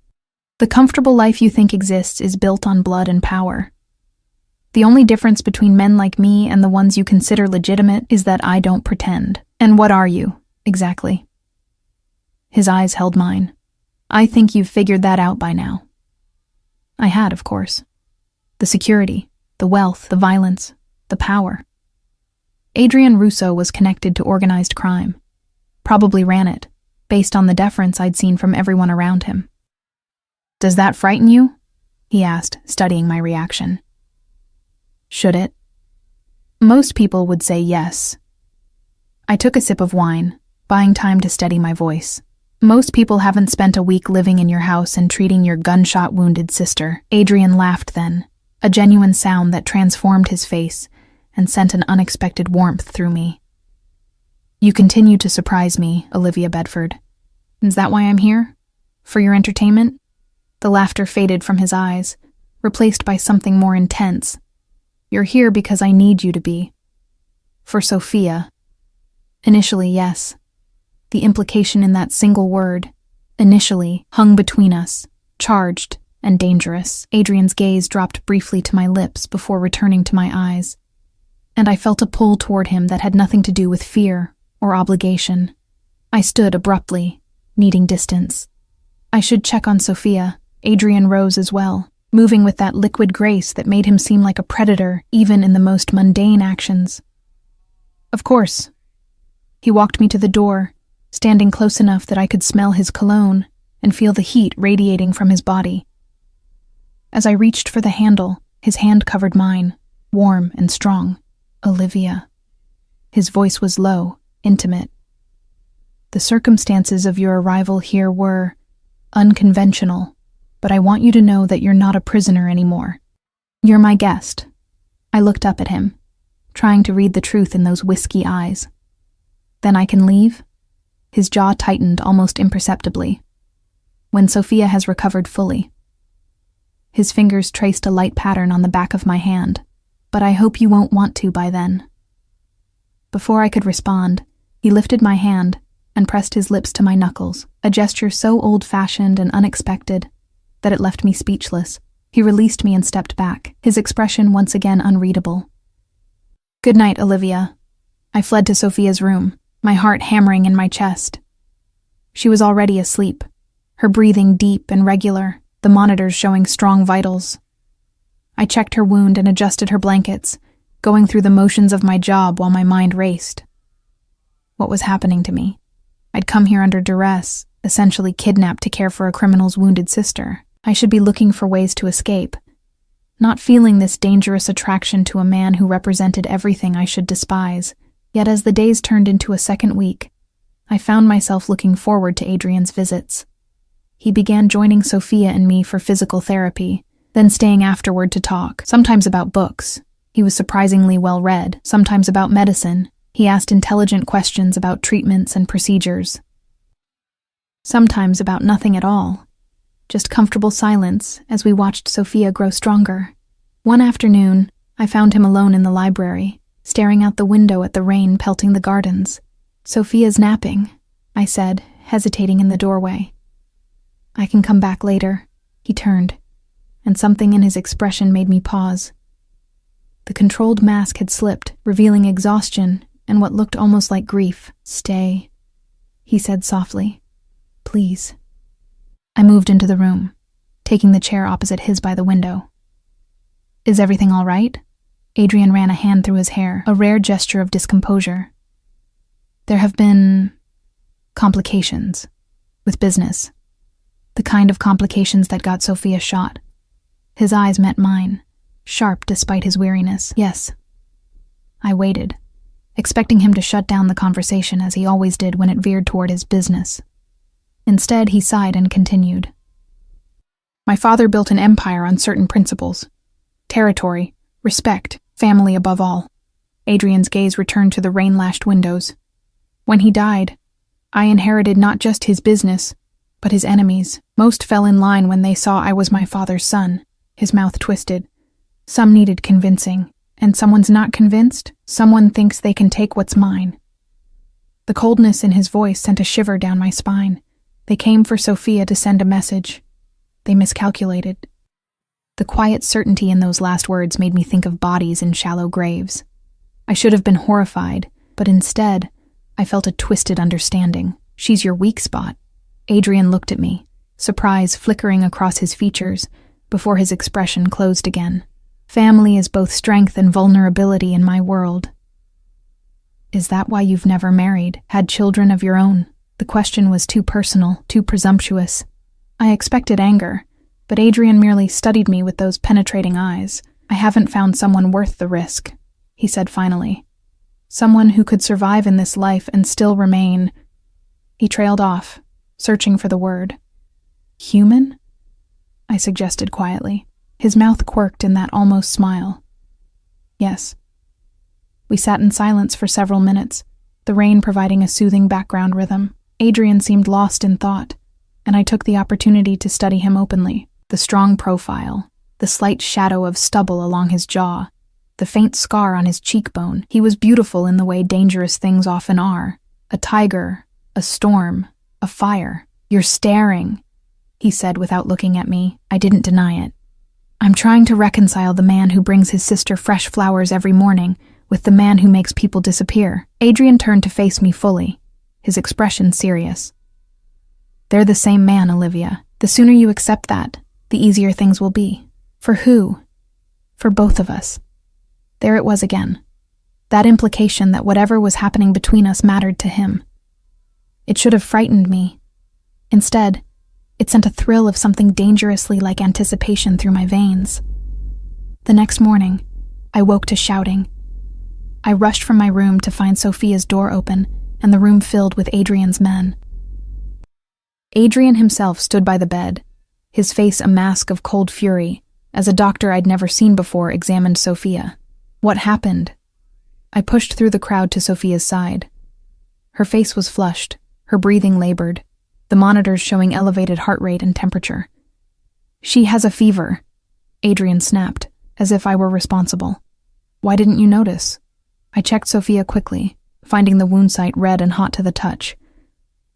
The comfortable life you think exists is built on blood and power. The only difference between men like me and the ones you consider legitimate is that I don't pretend. And what are you, exactly? His eyes held mine. I think you've figured that out by now. I had, of course. The security, the wealth, the violence, the power. Adrian Russo was connected to organized crime. Probably ran it, based on the deference I'd seen from everyone around him. Does that frighten you? He asked, studying my reaction. Should it? Most people would say yes. I took a sip of wine, buying time to steady my voice. Most people haven't spent a week living in your house and treating your gunshot-wounded sister. Adrian laughed then, a genuine sound that transformed his face and sent an unexpected warmth through me. You continue to surprise me, Olivia Bedford. Is that why I'm here? For your entertainment? The laughter faded from his eyes, replaced by something more intense. You're here because I need you to be. For Sophia. Initially, yes. The implication in that single word, initially, hung between us, charged and dangerous. Adrian's gaze dropped briefly to my lips before returning to my eyes, and I felt a pull toward him that had nothing to do with fear or obligation. I stood abruptly, needing distance. I should check on Sophia. Adrian rose as well, moving with that liquid grace that made him seem like a predator even in the most mundane actions. Of course. He walked me to the door, standing close enough that I could smell his cologne and feel the heat radiating from his body. As I reached for the handle, his hand covered mine, warm and strong. Olivia. His voice was low, intimate. The circumstances of your arrival here were unconventional, but I want you to know that you're not a prisoner anymore. You're my guest. I looked up at him, trying to read the truth in those whiskey eyes. Then I can leave? His jaw tightened almost imperceptibly. When Sophia has recovered fully. His fingers traced a light pattern on the back of my hand, but I hope you won't want to by then. Before I could respond, he lifted my hand and pressed his lips to my knuckles, a gesture so old-fashioned and unexpected that it left me speechless. He released me and stepped back, his expression once again unreadable. Good night, Olivia. I fled to Sophia's room, my heart hammering in my chest. She was already asleep, her breathing deep and regular, the monitors showing strong vitals. I checked her wound and adjusted her blankets, going through the motions of my job while my mind raced. What was happening to me? I'd come here under duress, essentially kidnapped to care for a criminal's wounded sister. I should be looking for ways to escape, not feeling this dangerous attraction to a man who represented everything I should despise. Yet as the days turned into a second week, I found myself looking forward to Adrian's visits. He began joining Sophia and me for physical therapy, then staying afterward to talk, sometimes about books. He was surprisingly well-read, sometimes about medicine. He asked intelligent questions about treatments and procedures. Sometimes about nothing at all. Just comfortable silence as we watched Sophia grow stronger. One afternoon, I found him alone in the library, staring out the window at the rain pelting the gardens. "Sophia's napping," I said, hesitating in the doorway. "I can come back later." He turned, and something in his expression made me pause. The controlled mask had slipped, revealing exhaustion and what looked almost like grief. "Stay," he said softly. "Please." I moved into the room, taking the chair opposite his by the window. "Is everything all right?" Adrian ran a hand through his hair, a rare gesture of discomposure. "There have been complications with business. The kind of complications that got Sophia shot." His eyes met mine, sharp despite his weariness. "Yes." I waited, expecting him to shut down the conversation as he always did when it veered toward his business. Instead, he sighed and continued. "My father built an empire on certain principles. Territory, respect, family above all." Adrian's gaze returned to the rain-lashed windows. "When he died, I inherited not just his business, but his enemies. Most fell in line when they saw I was my father's son." His mouth twisted. "Some needed convincing, and someone's not convinced. Someone thinks they can take what's mine." The coldness in his voice sent a shiver down my spine. They came for Sophia to send a message. They miscalculated. The quiet certainty in those last words made me think of bodies in shallow graves. I should have been horrified, but instead, I felt a twisted understanding. "She's your weak spot." Adrian looked at me, surprise flickering across his features before his expression closed again. "Family is both strength and vulnerability in my world." "Is that why you've never married, had children of your own?" The question was too personal, too presumptuous. I expected anger, but Adrian merely studied me with those penetrating eyes. "I haven't found someone worth the risk," he said finally. "Someone who could survive in this life and still remain—" He trailed off, searching for the word. "Human?" I suggested quietly. His mouth quirked in that almost smile. "Yes." We sat in silence for several minutes, the rain providing a soothing background rhythm. Adrian seemed lost in thought, and I took the opportunity to study him openly. The strong profile, the slight shadow of stubble along his jaw, the faint scar on his cheekbone. He was beautiful in the way dangerous things often are. A tiger, a storm, a fire. "You're staring," he said without looking at me. I didn't deny it. "I'm trying to reconcile the man who brings his sister fresh flowers every morning with the man who makes people disappear." Adrian turned to face me fully, his expression serious. "They're the same man, Olivia. The sooner you accept that, the easier things will be." "For who?" "For both of us." There it was again. That implication that whatever was happening between us mattered to him. It should have frightened me. Instead, it sent a thrill of something dangerously like anticipation through my veins. The next morning, I woke to shouting. I rushed from my room to find Sophia's door open and the room filled with Adrian's men. Adrian himself stood by the bed, his face a mask of cold fury, as a doctor I'd never seen before examined Sophia. "What happened?" I pushed through the crowd to Sophia's side. Her face was flushed, her breathing labored, the monitors showing elevated heart rate and temperature. "She has a fever," Adrian snapped, as if I were responsible. "Why didn't you notice?" I checked Sophia quickly, finding the wound site red and hot to the touch.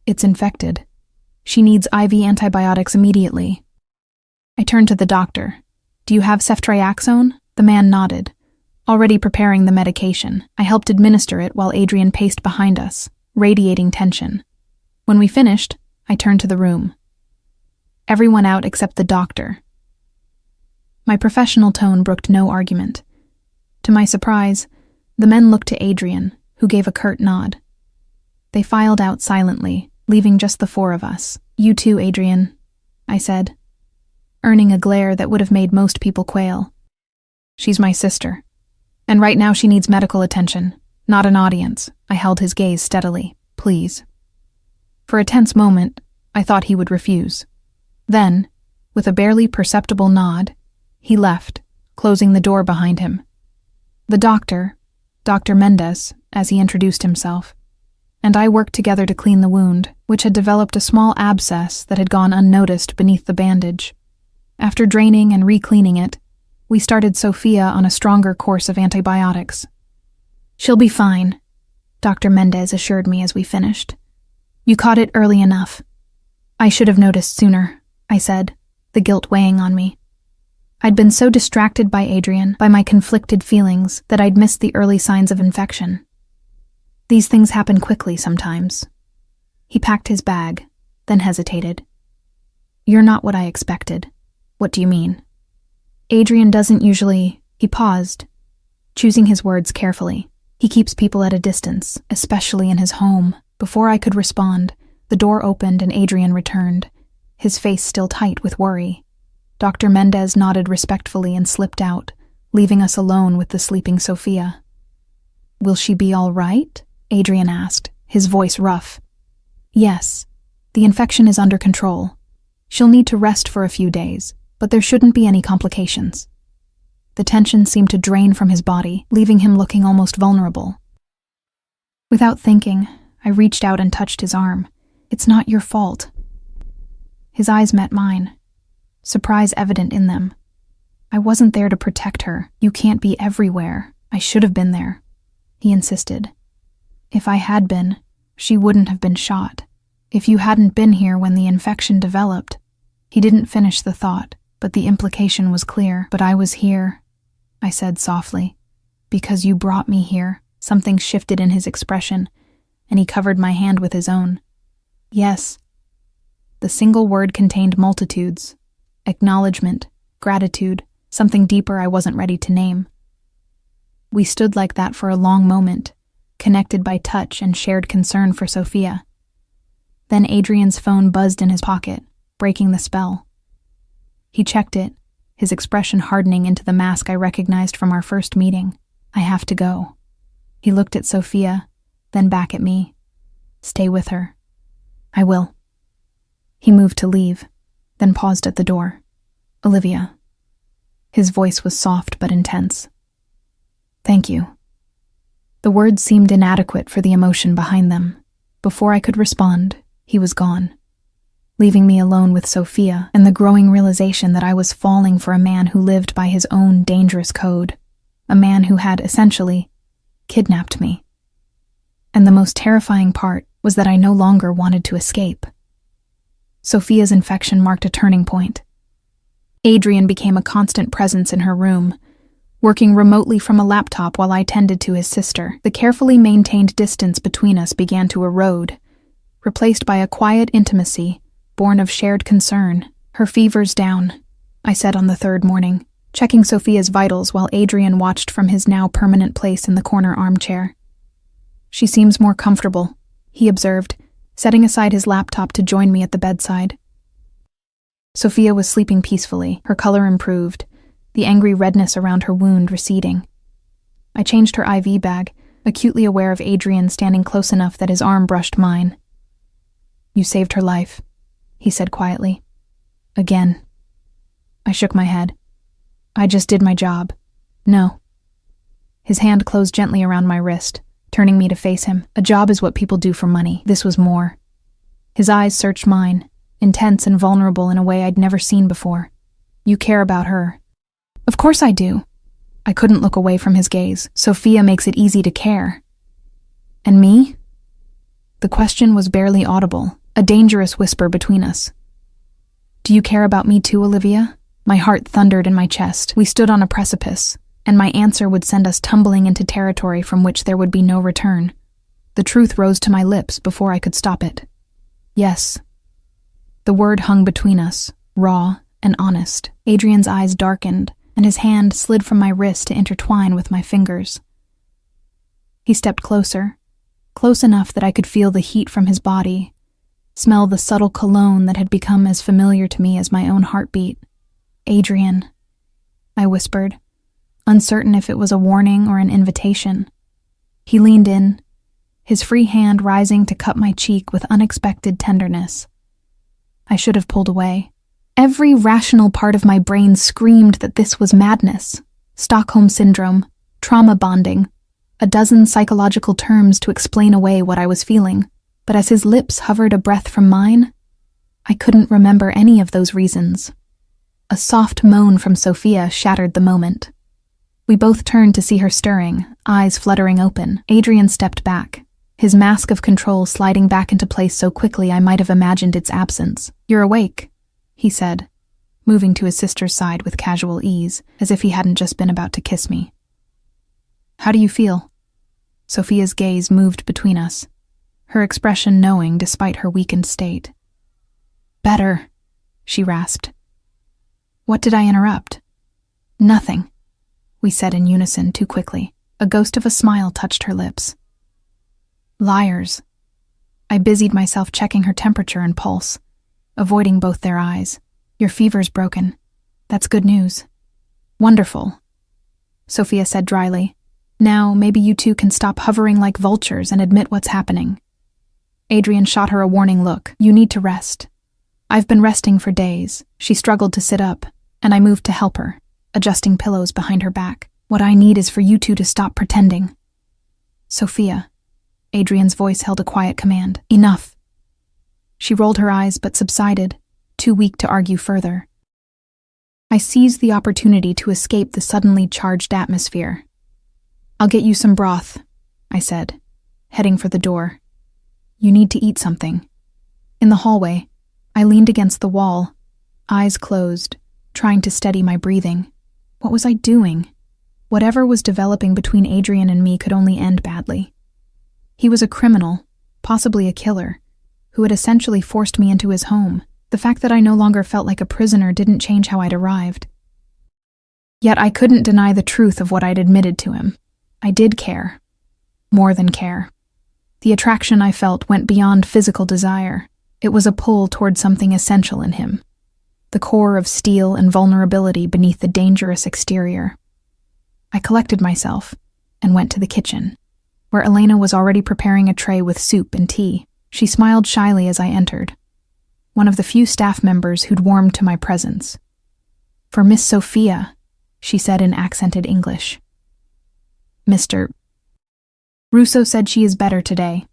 "It's infected. She needs IV antibiotics immediately." I turned to the doctor. "Do you have ceftriaxone?" The man nodded, already preparing the medication. I helped administer it while Adrian paced behind us, radiating tension. When we finished, I turned to the room. Everyone out except the doctor. My professional tone brooked no argument. To my surprise, the men looked to Adrian, who gave a curt nod. They filed out silently, leaving just the four of us. "You too, Adrian," I said, earning a glare that would have made most people quail. "She's my sister, and right now she needs medical attention, not an audience." I held his gaze steadily. "Please." For a tense moment, I thought he would refuse. Then, with a barely perceptible nod, he left, closing the door behind him. The doctor, Dr. Mendez, as he introduced himself, and I worked together to clean the wound, which had developed a small abscess that had gone unnoticed beneath the bandage. After draining and re-cleaning it, we started Sophia on a stronger course of antibiotics. "She'll be fine," Dr. Mendez assured me as we finished. "You caught it early enough." "I should have noticed sooner," I said, the guilt weighing on me. I'd been so distracted by Adrian, by my conflicted feelings, that I'd missed the early signs of infection. These things happen quickly sometimes. He packed his bag, then hesitated. "You're not what I expected." "What do you mean?" "Adrian doesn't usually—" He paused, choosing his words carefully. "He keeps people at a distance, especially in his home." Before I could respond, the door opened and Adrian returned, his face still tight with worry. Dr. Mendez nodded respectfully and slipped out, leaving us alone with the sleeping Sophia. "Will she be all right?" Adrian asked, his voice rough. "Yes. The infection is under control. She'll need to rest for a few days, but there shouldn't be any complications." The tension seemed to drain from his body, leaving him looking almost vulnerable. Without thinking, I reached out and touched his arm. "It's not your fault." His eyes met mine, surprise evident in them. "I wasn't there to protect her. You can't be everywhere. I should have been there," he insisted. "If I had been, she wouldn't have been shot. If you hadn't been here when the infection developed." He didn't finish the thought, but the implication was clear. "But I was here," I said softly. "Because you brought me here." Something shifted in his expression, and he covered my hand with his own. "Yes." The single word contained multitudes. Acknowledgement, gratitude, something deeper I wasn't ready to name. We stood like that for a long moment, connected by touch and shared concern for Sophia. Then Adrian's phone buzzed in his pocket, breaking the spell. He checked it, his expression hardening into the mask I recognized from our first meeting. "I have to go." He looked at Sophia, then back at me. "Stay with her." "I will." He moved to leave, then paused at the door. "Olivia." His voice was soft but intense. "Thank you." The words seemed inadequate for the emotion behind them. Before I could respond, he was gone, leaving me alone with Sophia and the growing realization that I was falling for a man who lived by his own dangerous code, a man who had, essentially, kidnapped me. And the most terrifying part was that I no longer wanted to escape. Sophia's infection marked a turning point. Adrian became a constant presence in her room, working remotely from a laptop while I tended to his sister. The carefully maintained distance between us began to erode, replaced by a quiet intimacy born of shared concern. "Her fever's down," I said on the third morning, checking Sophia's vitals while Adrian watched from his now permanent place in the corner armchair. "She seems more comfortable," he observed, setting aside his laptop to join me at the bedside. Sophia was sleeping peacefully, her color improved, the angry redness around her wound receding. I changed her IV bag, acutely aware of Adrian standing close enough that his arm brushed mine. "You saved her life," he said quietly. "Again." I shook my head. "I just did my job." "No." His hand closed gently around my wrist, turning me to face him. "A job is what people do for money. This was more." His eyes searched mine, intense and vulnerable in a way I'd never seen before. "You care about her." "Of course I do." I couldn't look away from his gaze. "Sophia makes it easy to care." "And me?" The question was barely audible, a dangerous whisper between us. "Do you care about me too, Olivia?" My heart thundered in my chest. We stood on a precipice, and my answer would send us tumbling into territory from which there would be no return. The truth rose to my lips before I could stop it. "Yes." The word hung between us, raw and honest. Adrian's eyes darkened, and his hand slid from my wrist to intertwine with my fingers. He stepped closer, close enough that I could feel the heat from his body, smell the subtle cologne that had become as familiar to me as my own heartbeat. "Adrian," I whispered, uncertain if it was a warning or an invitation. He leaned in, his free hand rising to cup my cheek with unexpected tenderness. I should have pulled away, Every rational part of my brain screamed that this was madness. Stockholm Syndrome, trauma bonding, a dozen psychological terms to explain away what I was feeling. But as his lips hovered a breath from mine, I couldn't remember any of those reasons. A soft moan from Sophia shattered the moment. We both turned to see her stirring, eyes fluttering open. Adrian stepped back, his mask of control sliding back into place so quickly I might have imagined its absence. "You're awake," he said, moving to his sister's side with casual ease, as if he hadn't just been about to kiss me. "How do you feel?" Sophia's gaze moved between us, her expression knowing despite her weakened state. "Better," she rasped. "What did I interrupt?" "Nothing," we said in unison too quickly. A ghost of a smile touched her lips. "Liars." I busied myself checking her temperature and pulse, avoiding both their eyes. "Your fever's broken. That's good news." "Wonderful," Sophia said dryly. "Now, maybe you two can stop hovering like vultures and admit what's happening." Adrian shot her a warning look. "You need to rest." "I've been resting for days." She struggled to sit up, and I moved to help her, adjusting pillows behind her back. "What I need is for you two to stop pretending." "Sophia," Adrian's voice held a quiet command. "Enough." She rolled her eyes but subsided, too weak to argue further. I seized the opportunity to escape the suddenly charged atmosphere. "I'll get you some broth," I said, heading for the door. "You need to eat something." In the hallway, I leaned against the wall, eyes closed, trying to steady my breathing. What was I doing? Whatever was developing between Adrian and me could only end badly. He was a criminal, possibly a killer, who had essentially forced me into his home. The fact that I no longer felt like a prisoner didn't change how I'd arrived. Yet I couldn't deny the truth of what I'd admitted to him. I did care. More than care. The attraction I felt went beyond physical desire. It was a pull toward something essential in him. The core of steel and vulnerability beneath the dangerous exterior. I collected myself and went to the kitchen, where Elena was already preparing a tray with soup and tea. She smiled shyly as I entered, one of the few staff members who'd warmed to my presence. "For Miss Sophia," she said in accented English. "Mr. Russo said she is better today."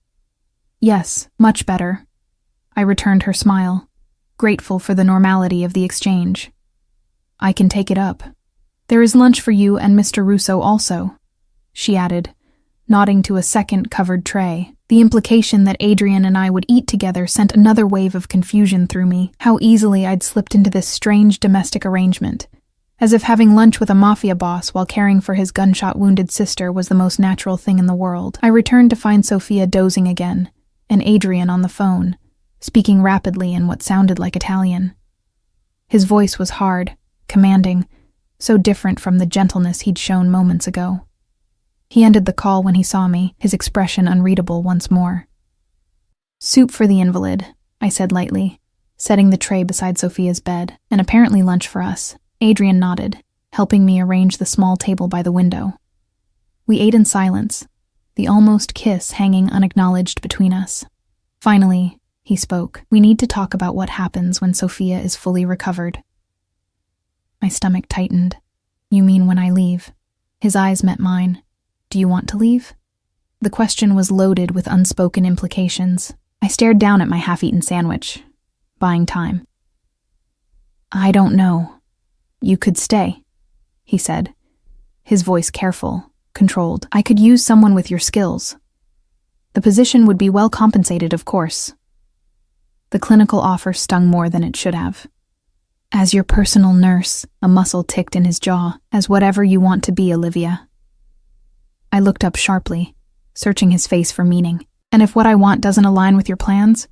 "Yes, much better." I returned her smile, grateful for the normality of the exchange. "I can take it up. There is lunch for you and Mr. Russo also," she added, nodding to a second covered tray. The implication that Adrian and I would eat together sent another wave of confusion through me. How easily I'd slipped into this strange domestic arrangement, as if having lunch with a Mafia boss while caring for his gunshot-wounded sister was the most natural thing in the world. I returned to find Sophia dozing again, and Adrian on the phone, speaking rapidly in what sounded like Italian. His voice was hard, commanding, so different from the gentleness he'd shown moments ago. He ended the call when he saw me, his expression unreadable once more. "Soup for the invalid," I said lightly, setting the tray beside Sophia's bed, and apparently lunch for us. Adrian nodded, helping me arrange the small table by the window. We ate in silence, the almost kiss hanging unacknowledged between us. Finally, he spoke. "We need to talk about what happens when Sophia is fully recovered." My stomach tightened. "You mean when I leave?" His eyes met mine. "Do you want to leave?" The question was loaded with unspoken implications. I stared down at my half-eaten sandwich, buying time. "I don't know. You could stay," he said, his voice careful, controlled. "I could use someone with your skills. The position would be well compensated, of course." The clinical offer stung more than it should have. "As your personal nurse," a muscle ticked in his jaw, "as whatever you want to be, Olivia." I looked up sharply, searching his face for meaning. "And if what I want doesn't align with your plans?"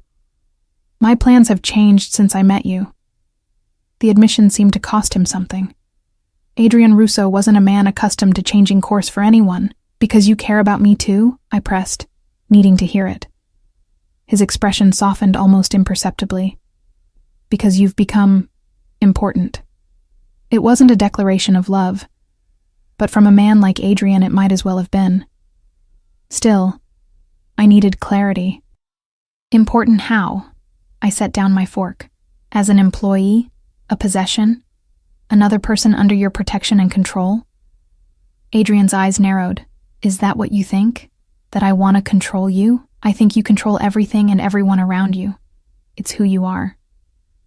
"My plans have changed since I met you." The admission seemed to cost him something. "Adrian Russo wasn't a man accustomed to changing course for anyone. Because you care about me too?" I pressed, needing to hear it. His expression softened almost imperceptibly. "Because you've become important." It wasn't a declaration of love, but from a man like Adrian it might as well have been. Still, I needed clarity. "Important how?" I set down my fork. "As an employee? A possession? Another person under your protection and control? Adrian's eyes narrowed. Is that what you think? That I want to control you? I think you control everything and everyone around you. It's who you are.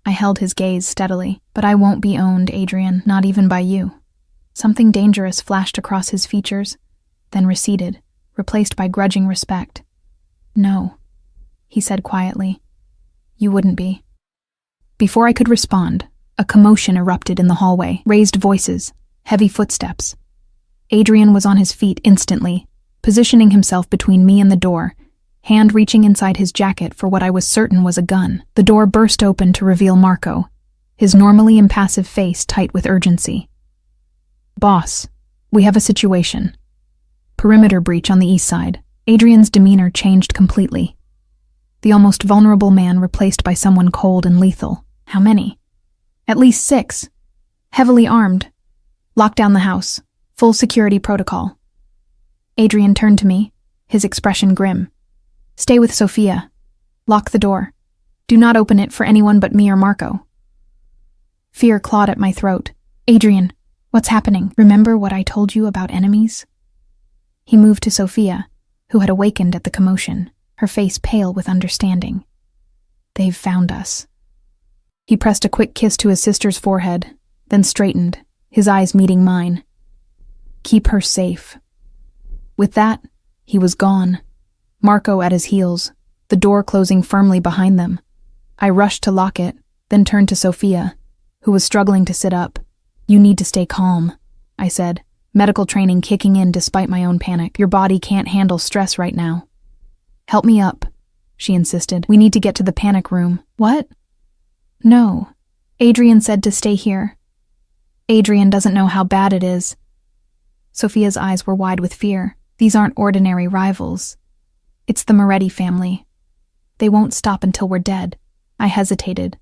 I held his gaze steadily. But I won't be owned, Adrian, not even by you. Something dangerous flashed across his features, then receded, replaced by grudging respect. No, he said quietly. You wouldn't be. Before I could respond, a commotion erupted in the hallway, raised voices, heavy footsteps. Adrian was on his feet instantly, positioning himself between me and the door, hand reaching inside his jacket for what I was certain was a gun. The door burst open to reveal Marco, his normally impassive face tight with urgency. Boss, we have a situation. Perimeter breach on the east side. Adrian's demeanor changed completely. The almost vulnerable man replaced by someone cold and lethal. How many? At least 6. Heavily armed. Lock down the house. Full security protocol. Adrian turned to me, his expression grim. Stay with Sophia. Lock the door. Do not open it for anyone but me or Marco. Fear clawed at my throat. Adrian, what's happening? Remember what I told you about enemies? He moved to Sophia, who had awakened at the commotion, her face pale with understanding. They've found us. He pressed a quick kiss to his sister's forehead, then straightened, his eyes meeting mine. Keep her safe. With that, he was gone, Marco at his heels, the door closing firmly behind them. I rushed to lock it, then turned to Sophia, who was struggling to sit up. You need to stay calm, I said, medical training kicking in despite my own panic. Your body can't handle stress right now. Help me up, she insisted. We need to get to the panic room. What? No. Adrian said to stay here. Adrian doesn't know how bad it is. Sophia's eyes were wide with fear. These aren't ordinary rivals. It's the Moretti family. They won't stop until we're dead. I hesitated,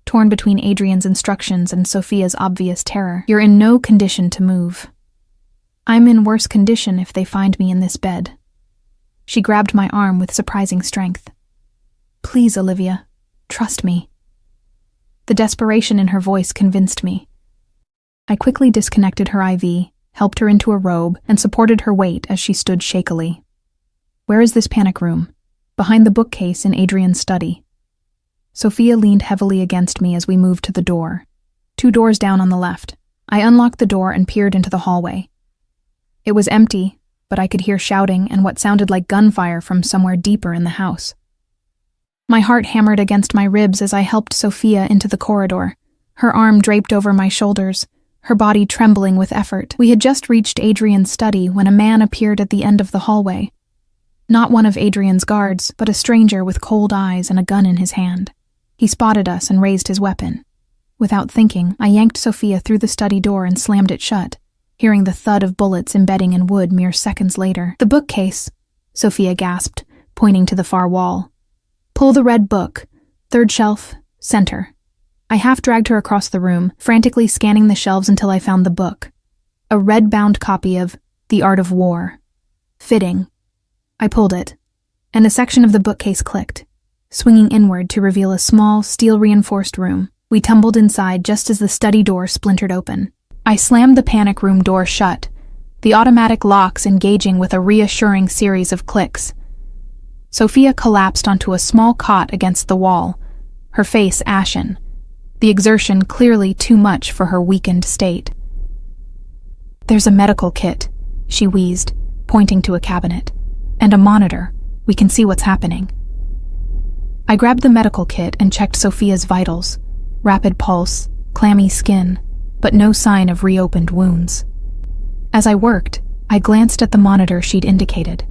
torn between Adrian's instructions and Sophia's obvious terror. You're in no condition to move. I'm in worse condition if they find me in this bed. She grabbed my arm with surprising strength. Please, Olivia, trust me. The desperation in her voice convinced me. I quickly disconnected her IV, helped her into a robe, and supported her weight as she stood shakily. Where is this panic room? Behind the bookcase in Adrian's study. Sophia leaned heavily against me as we moved to the door. 2 doors down on the left. I unlocked the door and peered into the hallway. It was empty, but I could hear shouting and what sounded like gunfire from somewhere deeper in the house. My heart hammered against my ribs as I helped Sophia into the corridor, her arm draped over my shoulders, her body trembling with effort. We had just reached Adrian's study when a man appeared at the end of the hallway. Not one of Adrian's guards, but a stranger with cold eyes and a gun in his hand. He spotted us and raised his weapon. Without thinking, I yanked Sophia through the study door and slammed it shut, hearing the thud of bullets embedding in wood mere seconds later. The bookcase, Sophia gasped, pointing to the far wall. Pull the red book, 3rd shelf, center. I half-dragged her across the room, frantically scanning the shelves until I found the book. A red-bound copy of The Art of War. Fitting. I pulled it, and a section of the bookcase clicked, swinging inward to reveal a small, steel-reinforced room. We tumbled inside just as the study door splintered open. I slammed the panic room door shut, the automatic locks engaging with a reassuring series of clicks. Sophia collapsed onto a small cot against the wall, her face ashen, the exertion clearly too much for her weakened state. There's a medical kit, she wheezed, pointing to a cabinet. And a monitor. We can see what's happening. I grabbed the medical kit and checked Sophia's vitals. Rapid pulse, clammy skin, but no sign of reopened wounds. As I worked, I glanced at the monitor she'd indicated.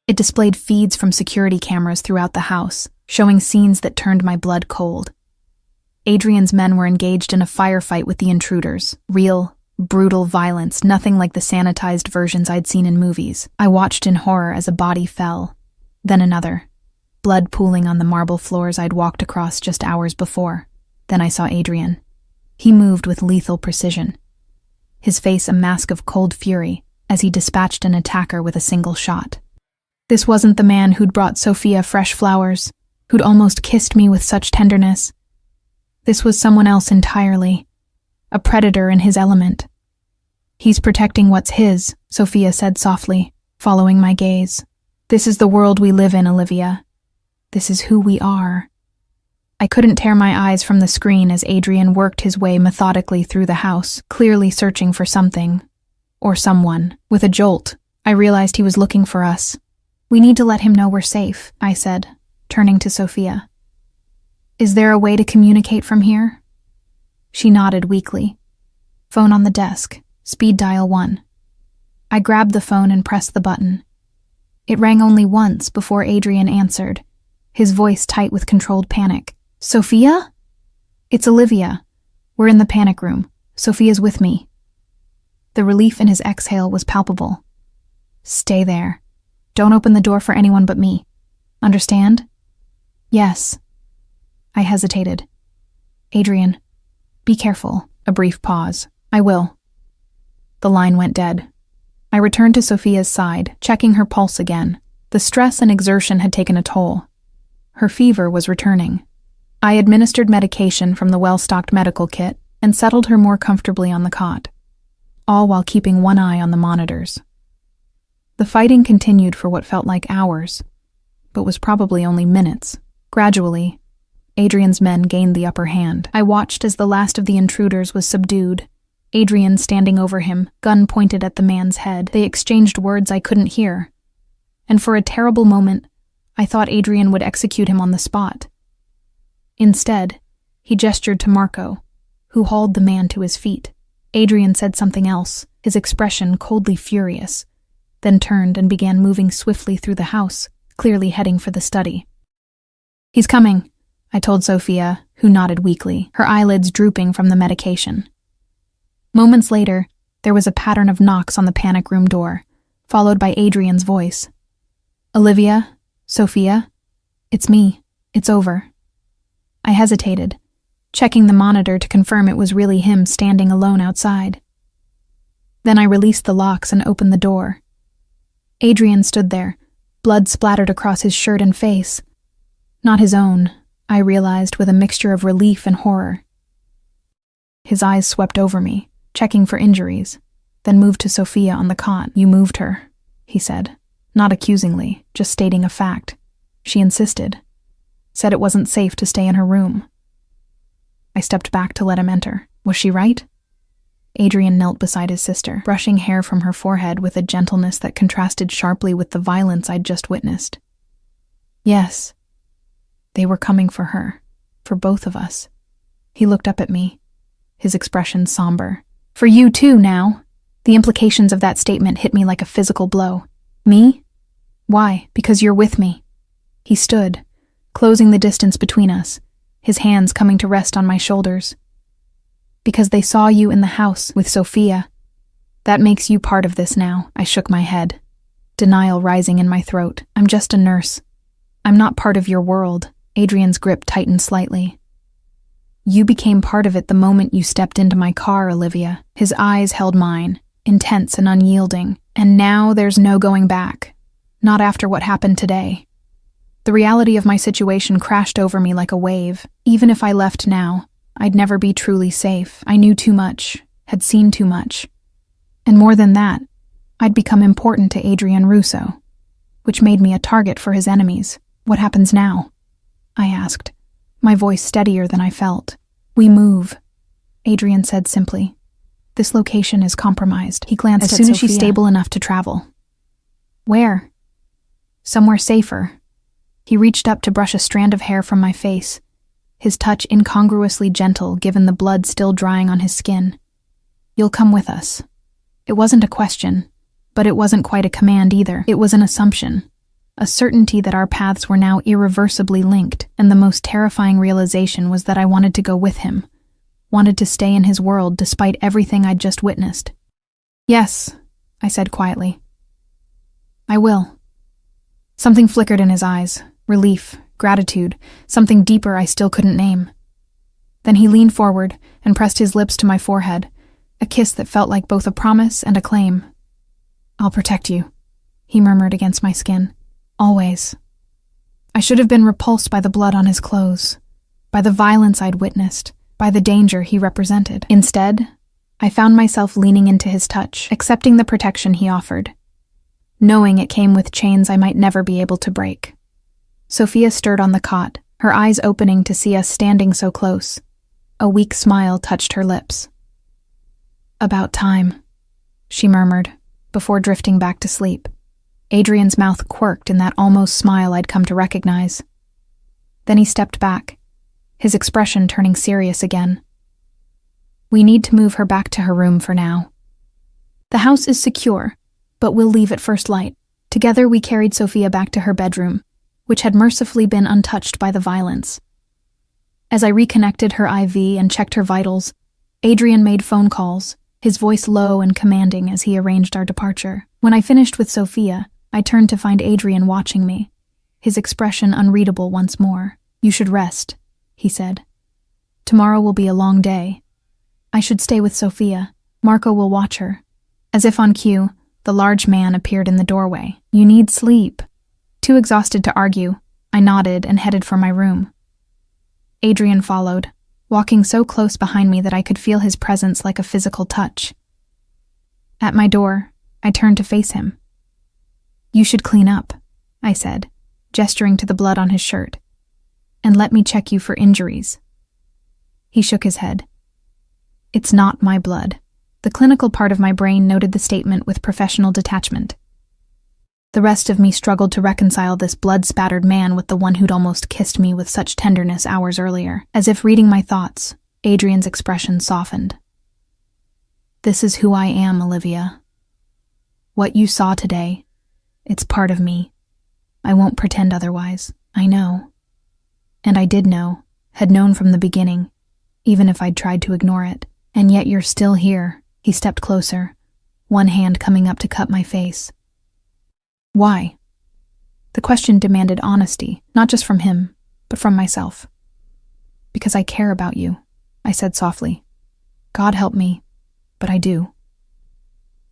It displayed feeds from security cameras throughout the house, showing scenes that turned my blood cold. Adrian's men were engaged in a firefight with the intruders. Real, brutal violence, nothing like the sanitized versions I'd seen in movies. I watched in horror as a body fell, then another, blood pooling on the marble floors I'd walked across just hours before. Then I saw Adrian. He moved with lethal precision, his face a mask of cold fury as he dispatched an attacker with a single shot. This wasn't the man who'd brought Sophia fresh flowers, who'd almost kissed me with such tenderness. This was someone else entirely, a predator in his element. He's protecting what's his, Sophia said softly, following my gaze. This is the world we live in, Olivia. This is who we are. I couldn't tear my eyes from the screen as Adrian worked his way methodically through the house, clearly searching for something. Or someone. With a jolt, I realized he was looking for us. We need to let him know we're safe, I said, turning to Sophia. Is there a way to communicate from here? She nodded weakly. Phone on the desk. Speed dial 1. I grabbed the phone and pressed the button. It rang only once before Adrian answered, his voice tight with controlled panic. Sophia? It's Olivia. We're in the panic room. Sophia's with me. The relief in his exhale was palpable. Stay there. Don't open the door for anyone but me. Understand? Yes. I hesitated. Adrian, be careful. A brief pause. I will. The line went dead. I returned to Sophia's side, checking her pulse again. The stress and exertion had taken a toll. Her fever was returning. I administered medication from the well-stocked medical kit and settled her more comfortably on the cot, all while keeping one eye on the monitors. The fighting continued for what felt like hours, but was probably only minutes. Gradually, Adrian's men gained the upper hand. I watched as the last of the intruders was subdued, Adrian standing over him, gun pointed at the man's head. They exchanged words I couldn't hear, and for a terrible moment, I thought Adrian would execute him on the spot. Instead, he gestured to Marco, who hauled the man to his feet. Adrian said something else, his expression coldly furious, then turned and began moving swiftly through the house, clearly heading for the study. He's coming, I told Sophia, who nodded weakly, her eyelids drooping from the medication. Moments later, there was a pattern of knocks on the panic room door, followed by Adrian's voice. Olivia? Sophia? It's me. It's over. I hesitated, checking the monitor to confirm it was really him standing alone outside. Then I released the locks and opened the door. Adrian stood there, blood splattered across his shirt and face. Not his own, I realized with a mixture of relief and horror. His eyes swept over me, checking for injuries, then moved to Sophia on the cot. You moved her, he said, not accusingly, just stating a fact. She insisted, said it wasn't safe to stay in her room. I stepped back to let him enter. Was she right? Adrian knelt beside his sister, brushing hair from her forehead with a gentleness that contrasted sharply with the violence I'd just witnessed. Yes. They were coming for her, for both of us. He looked up at me, his expression somber. For you too, now. The implications of that statement hit me like a physical blow. Me? Why? Because you're with me. He stood, closing the distance between us, his hands coming to rest on my shoulders. Because they saw you in the house with Sophia. That makes you part of this now. I shook my head, denial rising in my throat. I'm just a nurse. I'm not part of your world. Adrian's grip tightened slightly. You became part of it the moment you stepped into my car, Olivia. His eyes held mine, intense and unyielding. And now there's no going back. Not after what happened today. The reality of my situation crashed over me like a wave. Even if I left now, I'd never be truly safe. I knew too much, had seen too much. And more than that, I'd become important to Adrian Russo, which made me a target for his enemies. What happens now? I asked, my voice steadier than I felt. We move, Adrian said simply. This location is compromised. He glanced at Sophia. As soon as she's stable enough to travel. Where? Somewhere safer. He reached up to brush a strand of hair from my face, his touch incongruously gentle given the blood still drying on his skin. You'll come with us. It wasn't a question, but it wasn't quite a command either. It was an assumption, a certainty that our paths were now irreversibly linked, and the most terrifying realization was that I wanted to go with him, wanted to stay in his world despite everything I'd just witnessed. Yes, I said quietly. I will. Something flickered in his eyes, relief, gratitude, something deeper I still couldn't name. Then he leaned forward and pressed his lips to my forehead, a kiss that felt like both a promise and a claim. I'll protect you, he murmured against my skin. Always. I should have been repulsed by the blood on his clothes, by the violence I'd witnessed, by the danger he represented. Instead, I found myself leaning into his touch, accepting the protection he offered, knowing it came with chains I might never be able to break. Sophia stirred on the cot, her eyes opening to see us standing so close. A weak smile touched her lips. "About time," she murmured, before drifting back to sleep. Adrian's mouth quirked in that almost smile I'd come to recognize. Then he stepped back, his expression turning serious again. "We need to move her back to her room for now. The house is secure, but we'll leave at first light." Together we carried Sophia back to her bedroom, which had mercifully been untouched by the violence. As I reconnected her IV and checked her vitals, Adrian made phone calls, his voice low and commanding as he arranged our departure. When I finished with Sophia, I turned to find Adrian watching me, his expression unreadable once more. "You should rest," he said. "Tomorrow will be a long day. I should stay with Sophia. Marco will watch her." As if on cue, the large man appeared in the doorway. "You need sleep." Too exhausted to argue, I nodded and headed for my room. Adrian followed, walking so close behind me that I could feel his presence like a physical touch. At my door, I turned to face him. "You should clean up," I said, gesturing to the blood on his shirt. "And let me check you for injuries." He shook his head. "It's not my blood." The clinical part of my brain noted the statement with professional detachment. The rest of me struggled to reconcile this blood-spattered man with the one who'd almost kissed me with such tenderness hours earlier. As if reading my thoughts, Adrian's expression softened. "This is who I am, Olivia. What you saw today, it's part of me. I won't pretend otherwise. I know. And I did know, had known from the beginning, even if I'd tried to ignore it. And yet you're still here." He stepped closer, one hand coming up to cup my face. "Why?" The question demanded honesty, not just from him, but from myself. "Because I care about you," I said softly. "God help me, but I do."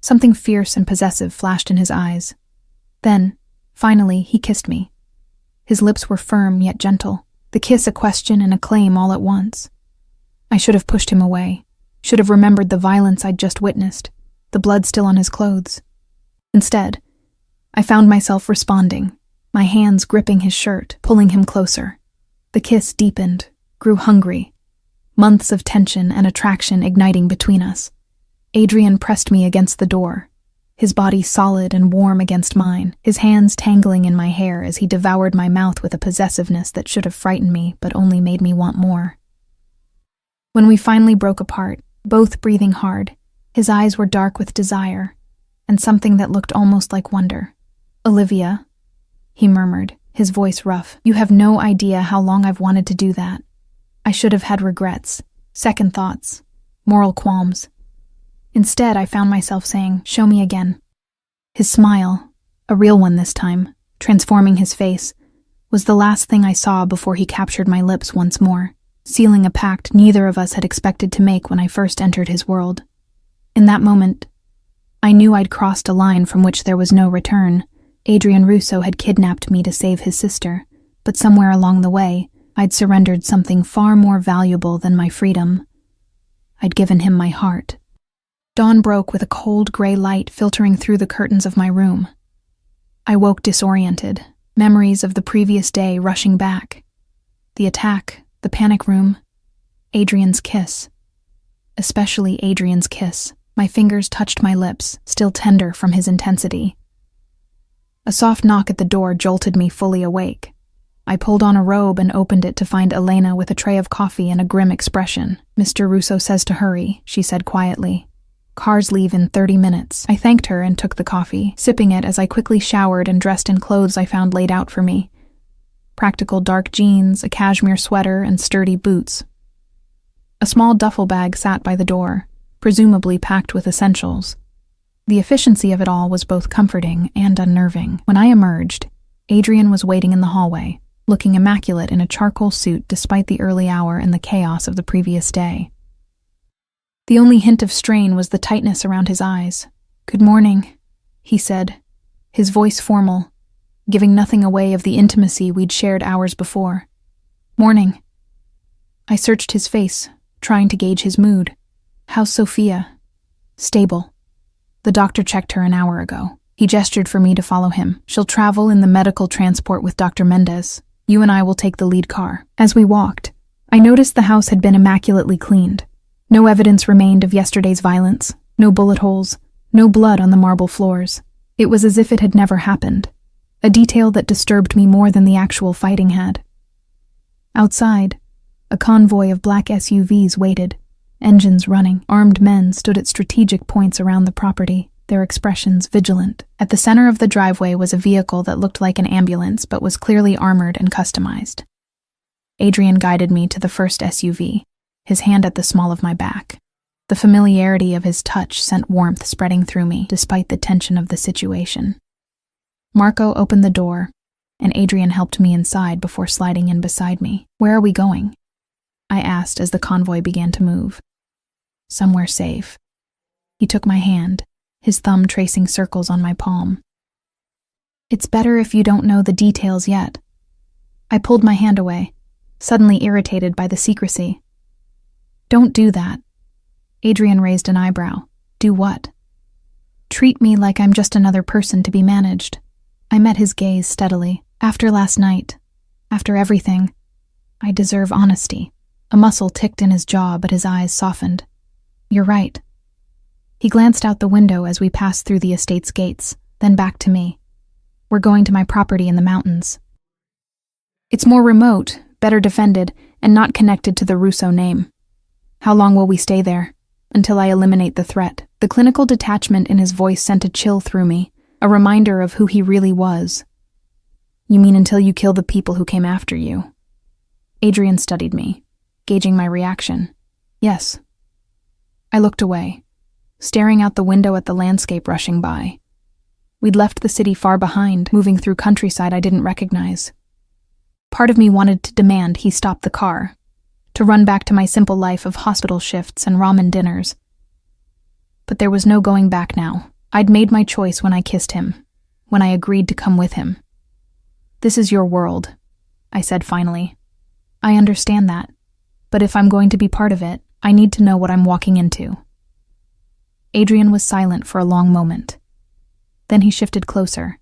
Something fierce and possessive flashed in his eyes. Then, finally, he kissed me. His lips were firm yet gentle, the kiss a question and a claim all at once. I should have pushed him away, should have remembered the violence I'd just witnessed, the blood still on his clothes. Instead, I found myself responding, my hands gripping his shirt, pulling him closer. The kiss deepened, grew hungry, months of tension and attraction igniting between us. Adrian pressed me against the door, his body solid and warm against mine, his hands tangling in my hair as he devoured my mouth with a possessiveness that should have frightened me but only made me want more. When we finally broke apart, both breathing hard, his eyes were dark with desire, and something that looked almost like wonder. "Olivia," he murmured, his voice rough, "you have no idea how long I've wanted to do that. I should have had regrets, second thoughts, moral qualms. Instead, I found myself saying, 'Show me again.'" His smile, a real one this time, transforming his face, was the last thing I saw before he captured my lips once more, sealing a pact neither of us had expected to make when I first entered his world. In that moment, I knew I'd crossed a line from which there was no return. Adrian Russo had kidnapped me to save his sister, but somewhere along the way, I'd surrendered something far more valuable than my freedom. I'd given him my heart. Dawn broke with a cold gray light filtering through the curtains of my room. I woke disoriented, memories of the previous day rushing back. The attack, the panic room, Adrian's kiss. Especially Adrian's kiss. My fingers touched my lips, still tender from his intensity. A soft knock at the door jolted me fully awake. I pulled on a robe and opened it to find Elena with a tray of coffee and a grim expression. "Mr. Russo says to hurry," she said quietly. "Cars leave in 30 minutes. I thanked her and took the coffee, sipping it as I quickly showered and dressed in clothes I found laid out for me. Practical dark jeans, a cashmere sweater, and sturdy boots. A small duffel bag sat by the door, presumably packed with essentials. The efficiency of it all was both comforting and unnerving. When I emerged, Adrian was waiting in the hallway, looking immaculate in a charcoal suit despite the early hour and the chaos of the previous day. The only hint of strain was the tightness around his eyes. "Good morning," he said, his voice formal, giving nothing away of the intimacy we'd shared hours before. "Morning." I searched his face, trying to gauge his mood. "How's Sophia?" "Stable. The doctor checked her an hour ago." He gestured for me to follow him. "She'll travel in the medical transport with Dr. Mendez. You and I will take the lead car." As we walked, I noticed the house had been immaculately cleaned. No evidence remained of yesterday's violence, no bullet holes, no blood on the marble floors. It was as if it had never happened, a detail that disturbed me more than the actual fighting had. Outside, a convoy of black SUVs waited, engines running. Armed men stood at strategic points around the property, their expressions vigilant. At the center of the driveway was a vehicle that looked like an ambulance but was clearly armored and customized. Adrian guided me to the first SUV, his hand at the small of my back. The familiarity of his touch sent warmth spreading through me, despite the tension of the situation. Marco opened the door, and Adrian helped me inside before sliding in beside me. "Where are we going?" I asked as the convoy began to move. "Somewhere safe." He took my hand, his thumb tracing circles on my palm. "It's better if you don't know the details yet." I pulled my hand away, suddenly irritated by the secrecy. "Don't do that." Adrian raised an eyebrow. "Do what?" "Treat me like I'm just another person to be managed." I met his gaze steadily. "After last night, after everything, I deserve honesty." A muscle ticked in his jaw, but his eyes softened. "You're right." He glanced out the window as we passed through the estate's gates, then back to me. "We're going to my property in the mountains. It's more remote, better defended, and not connected to the Russo name." "How long will we stay there?" "Until I eliminate the threat." The clinical detachment in his voice sent a chill through me, a reminder of who he really was. "You mean until you kill the people who came after you?" Adrian studied me, gauging my reaction. "Yes." I looked away, staring out the window at the landscape rushing by. We'd left the city far behind, moving through countryside I didn't recognize. Part of me wanted to demand he stop the car, to run back to my simple life of hospital shifts and ramen dinners. But there was no going back now. I'd made my choice when I kissed him, when I agreed to come with him. "This is your world," I said finally. "I understand that, but if I'm going to be part of it, I need to know what I'm walking into." Adrian was silent for a long moment. Then he shifted closer,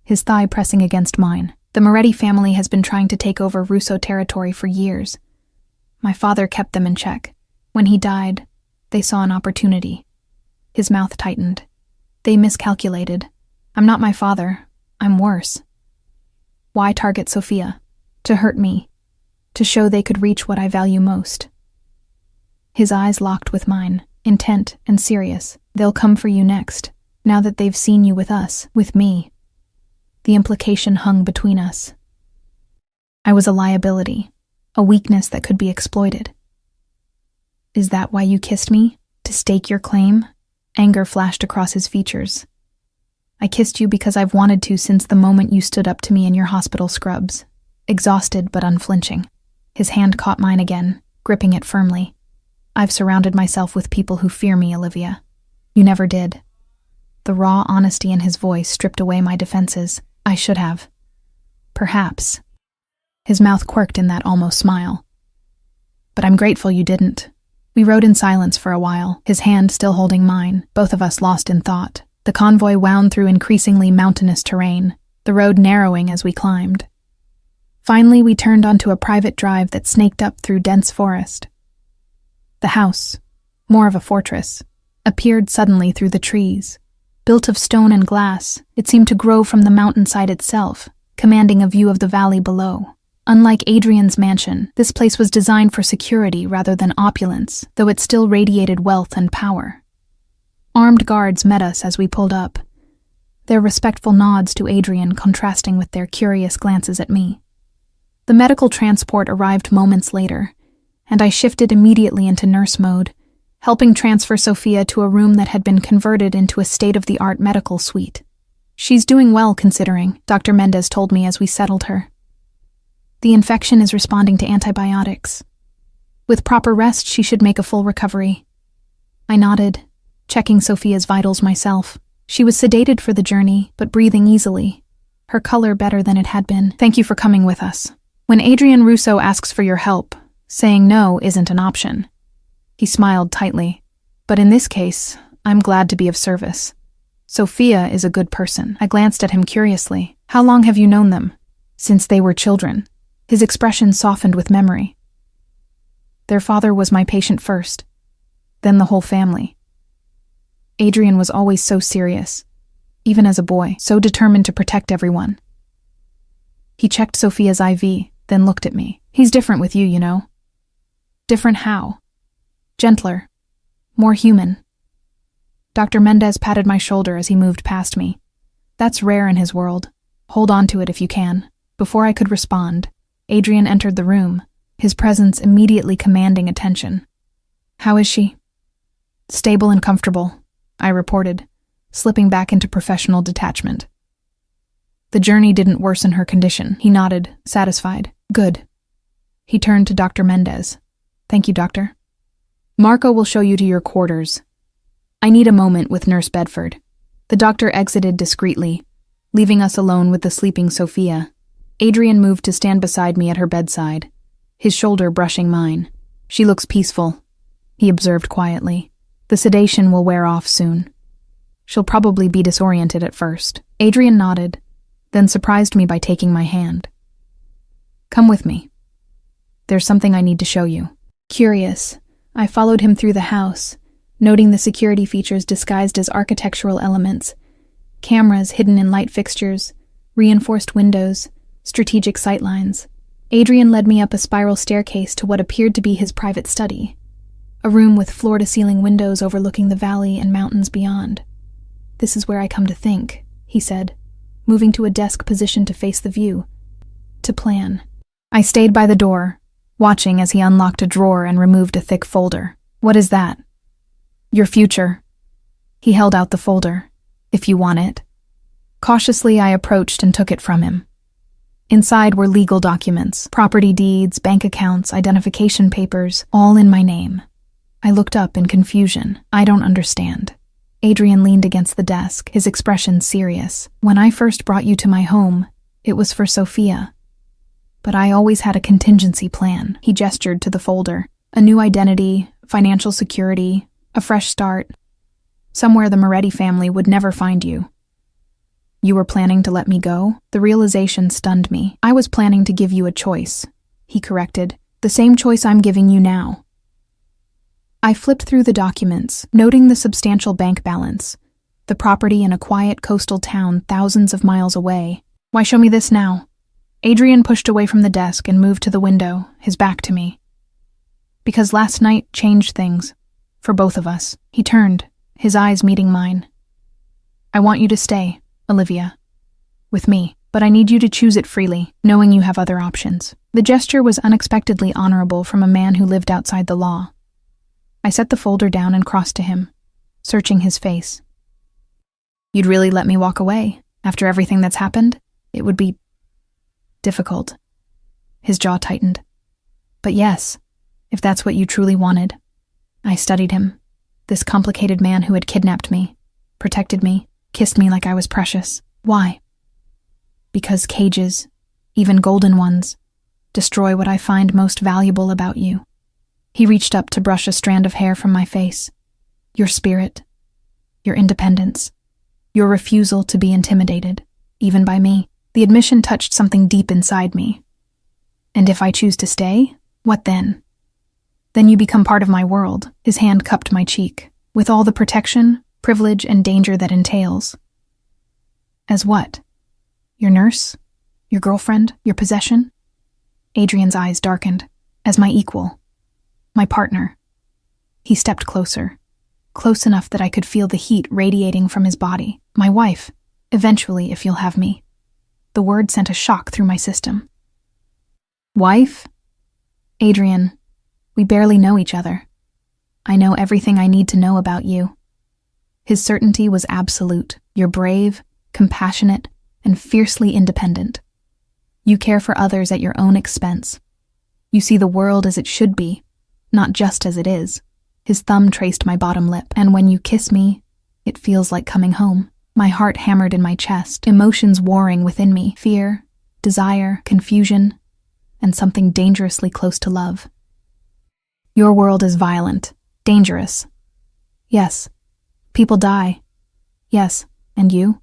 his thigh pressing against mine. "The Moretti family has been trying to take over Russo territory for years. My father kept them in check. When he died, they saw an opportunity." His mouth tightened. "They miscalculated. I'm not my father. I'm worse." "Why target Sophia? To hurt me. To show they could reach what I value most." His eyes locked with mine, intent and serious. "They'll come for you next, now that they've seen you with us, with me." The implication hung between us. I was a liability, a weakness that could be exploited. "Is that why you kissed me? To stake your claim?" Anger flashed across his features. "I kissed you because I've wanted to since the moment you stood up to me in your hospital scrubs, exhausted but unflinching." His hand caught mine again, gripping it firmly. "I've surrounded myself with people who fear me, Olivia. You never did." The raw honesty in his voice stripped away my defenses. "I should have. Perhaps." His mouth quirked in that almost smile. "But I'm grateful you didn't." We rode in silence for a while, his hand still holding mine, both of us lost in thought. The convoy wound through increasingly mountainous terrain, the road narrowing as we climbed. Finally, we turned onto a private drive that snaked up through dense forest. The house, more of a fortress, appeared suddenly through the trees. Built of stone and glass, it seemed to grow from the mountainside itself, commanding a view of the valley below. Unlike Adrian's mansion, this place was designed for security rather than opulence, though it still radiated wealth and power. Armed guards met us as we pulled up, their respectful nods to Adrian contrasting with their curious glances at me. The medical transport arrived moments later, and I shifted immediately into nurse mode, helping transfer Sophia to a room that had been converted into a state-of-the-art medical suite. "She's doing well considering," Dr. Mendez told me as we settled her. "The infection is responding to antibiotics. With proper rest, she should make a full recovery." I nodded, checking Sophia's vitals myself. She was sedated for the journey, but breathing easily, her color better than it had been. "Thank you for coming with us. When Adrian Russo asks for your help, saying no isn't an option. He smiled tightly. But in this case, I'm glad to be of service. Sophia is a good person. I glanced at him curiously. How long have you known them? Since they were children. His expression softened with memory. Their father was my patient first, then the whole family. Adrian was always so serious, even as a boy, so determined to protect everyone. He checked Sophia's IV, then looked at me. He's different with you, you know. Different how? Gentler. More human. Dr. Mendez patted my shoulder as he moved past me. That's rare in his world. Hold on to it if you can. Before I could respond, Adrian entered the room, his presence immediately commanding attention. How is she? Stable and comfortable, I reported, slipping back into professional detachment. The journey didn't worsen her condition. He nodded, satisfied. Good. He turned to Dr. Mendez. Thank you, doctor. Marco will show you to your quarters. I need a moment with Nurse Bedford. The doctor exited discreetly, leaving us alone with the sleeping Sophia. Adrian moved to stand beside me at her bedside, his shoulder brushing mine. She looks peaceful, he observed quietly. The sedation will wear off soon. She'll probably be disoriented at first. Adrian nodded, then surprised me by taking my hand. Come with me. There's something I need to show you. Curious, I followed him through the house, noting the security features disguised as architectural elements, cameras hidden in light fixtures, reinforced windows, strategic sightlines. Adrian led me up a spiral staircase to what appeared to be his private study, a room with floor-to-ceiling windows overlooking the valley and mountains beyond. This is where I come to think, he said, moving to a desk position to face the view. To plan. I stayed by the door, watching as he unlocked a drawer and removed a thick folder. What is that? Your future. He held out the folder. If you want it. Cautiously, I approached and took it from him. Inside were legal documents, property deeds, bank accounts, identification papers, all in my name. I looked up in confusion. I don't understand. Adrian leaned against the desk, his expression serious. When I first brought you to my home, it was for Sophia. But I always had a contingency plan. He gestured to the folder. A new identity, financial security, a fresh start. Somewhere the Moretti family would never find you. You were planning to let me go? The realization stunned me. I was planning to give you a choice, he corrected. The same choice I'm giving you now. I flipped through the documents, noting the substantial bank balance, the property in a quiet coastal town thousands of miles away. Why show me this now? Adrian pushed away from the desk and moved to the window, his back to me. Because last night changed things. For both of us. He turned, his eyes meeting mine. I want you to stay, Olivia. With me, but I need you to choose it freely, knowing you have other options. The gesture was unexpectedly honorable from a man who lived outside the law. I set the folder down and crossed to him, searching his face. You'd really let me walk away? After everything that's happened? It would be difficult. His jaw tightened. But yes, if that's what you truly wanted. I studied him, this complicated man who had kidnapped me, protected me, kissed me like I was precious. Why? Because cages, even golden ones, destroy what I find most valuable about you. He reached up to brush a strand of hair from my face. Your spirit, your independence, your refusal to be intimidated, even by me. The admission touched something deep inside me. And if I choose to stay, what then? Then you become part of my world. His hand cupped my cheek, with all the protection, privilege, and danger that entails. As what? Your nurse? Your girlfriend? Your possession? Adrian's eyes darkened. As my equal. My partner. He stepped closer, close enough that I could feel the heat radiating from his body. My wife. Eventually, if you'll have me. The word sent a shock through my system. Wife? Adrian, we barely know each other. I know everything I need to know about you. His certainty was absolute. You're brave, compassionate, and fiercely independent. You care for others at your own expense. You see the world as it should be, not just as it is. His thumb traced my bottom lip, and when you kiss me, it feels like coming home. My heart hammered in my chest, emotions warring within me, fear, desire, confusion, and something dangerously close to love. Your world is violent, Dangerous. Yes. People die. Yes. And you?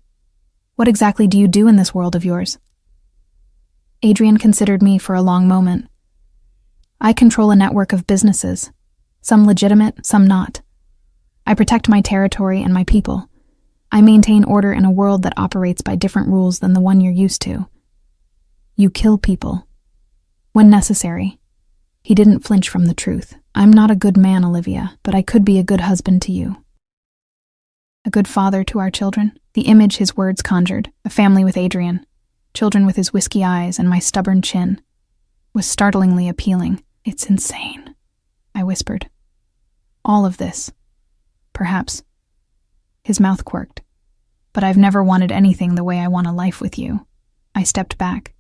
What exactly do you do in this world of yours? Adrian considered me for a long moment. I control a network of businesses, some legitimate, some not. I protect my territory and my people. I maintain order in a world that operates by different rules than the one you're used to. You kill people. When necessary. He didn't flinch from the truth. I'm not a good man, Olivia, but I could be a good husband to you. A good father to our children? The image his words conjured, a family with Adrian, children with his whiskey eyes and my stubborn chin, was startlingly appealing. It's insane, I whispered. All of this. Perhaps. His mouth quirked. But I've never wanted anything the way I want a life with you. I stepped back,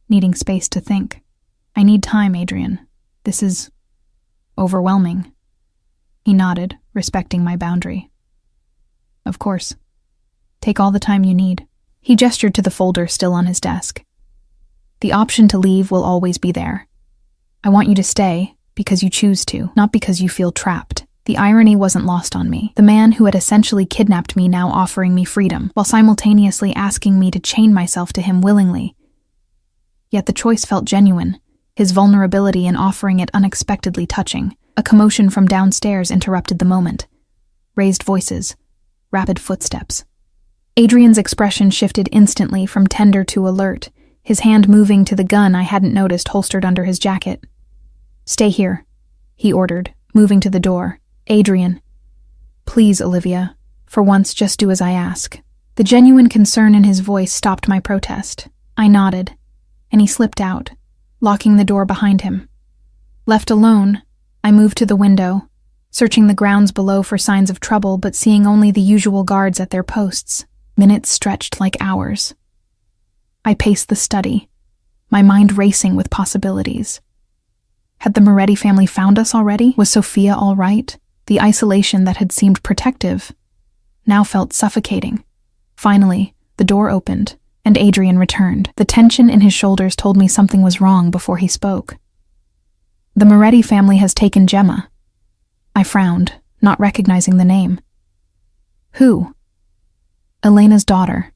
needing space to think. I need time, Adrian. This is overwhelming. He nodded, respecting my boundary. Of course. Take all the time you need. He gestured to the folder still on his desk. The option to leave will always be there. I want you to stay because you choose to, not because you feel trapped. The irony wasn't lost on me. The man who had essentially kidnapped me now offering me freedom, while simultaneously asking me to chain myself to him willingly. Yet the choice felt genuine, his vulnerability in offering it unexpectedly touching. A commotion from downstairs interrupted the moment. Raised voices, rapid footsteps. Adrian's expression shifted instantly from tender to alert, his hand moving to the gun I hadn't noticed holstered under his jacket. Stay here, he ordered, moving to the door. Adrian. Please, Olivia. For once, just do as I ask. The genuine concern in his voice stopped my protest. I nodded, and he slipped out, locking the door behind him. Left alone, I moved to the window, searching the grounds below for signs of trouble but seeing only the usual guards at their posts. Minutes stretched like hours. I paced the study, my mind racing with possibilities. Had the Moretti family found us already? Was Sophia all right? The isolation that had seemed protective now felt suffocating. Finally, the door opened, and Adrian returned. The tension in his shoulders told me something was wrong before he spoke. The Moretti family has taken Gemma. I frowned, not recognizing the name. Who? Elena's daughter.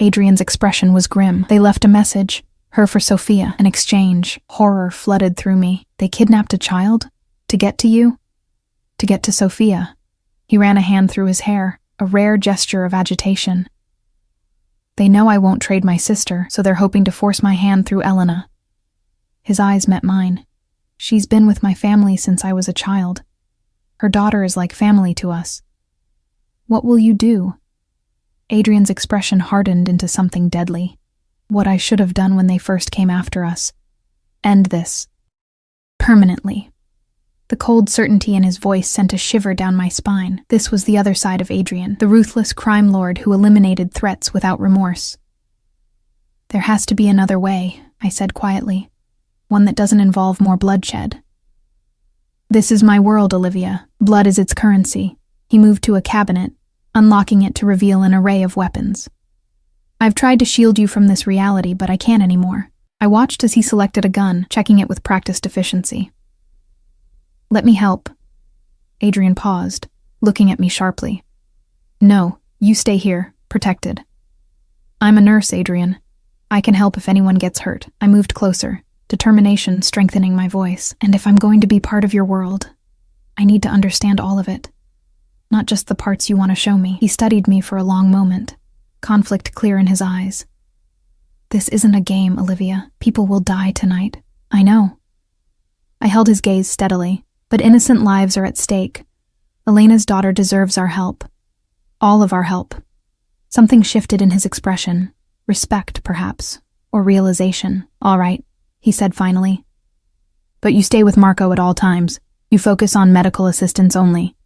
Adrian's expression was grim. They left a message, her for Sophia. An exchange. Horror flooded through me. They kidnapped a child? To get to you? To get to Sophia. He ran a hand through his hair, a rare gesture of agitation. They know I won't trade my sister, so they're hoping to force my hand through Elena. His eyes met mine. She's been with my family since I was a child. Her daughter is like family to us. What will you do? Adrian's expression hardened into something deadly. What I should have done when they first came after us. End this. Permanently. The cold certainty in his voice sent a shiver down my spine. This was the other side of Adrian, the ruthless crime lord who eliminated threats without remorse. There has to be another way, I said quietly. One that doesn't involve more bloodshed. This is my world, Olivia. Blood is its currency. He moved to a cabinet, unlocking it to reveal an array of weapons. I've tried to shield you from this reality, but I can't anymore. I watched as he selected a gun, checking it with practiced efficiency. Let me help. Adrian paused, looking at me sharply. No, you stay here, protected. I'm a nurse, Adrian. I can help if anyone gets hurt. I moved closer, determination strengthening my voice. And if I'm going to be part of your world, I need to understand all of it. Not just the parts you want to show me. He studied me for a long moment, conflict clear in his eyes. This isn't a game, Olivia. People will die tonight. I know. I held his gaze steadily, but innocent lives are at stake. Elena's daughter deserves our help. All of our help. Something shifted in his expression. Respect, perhaps, or realization. All right, he said finally. But you stay with Marco at all times. You focus on medical assistance only.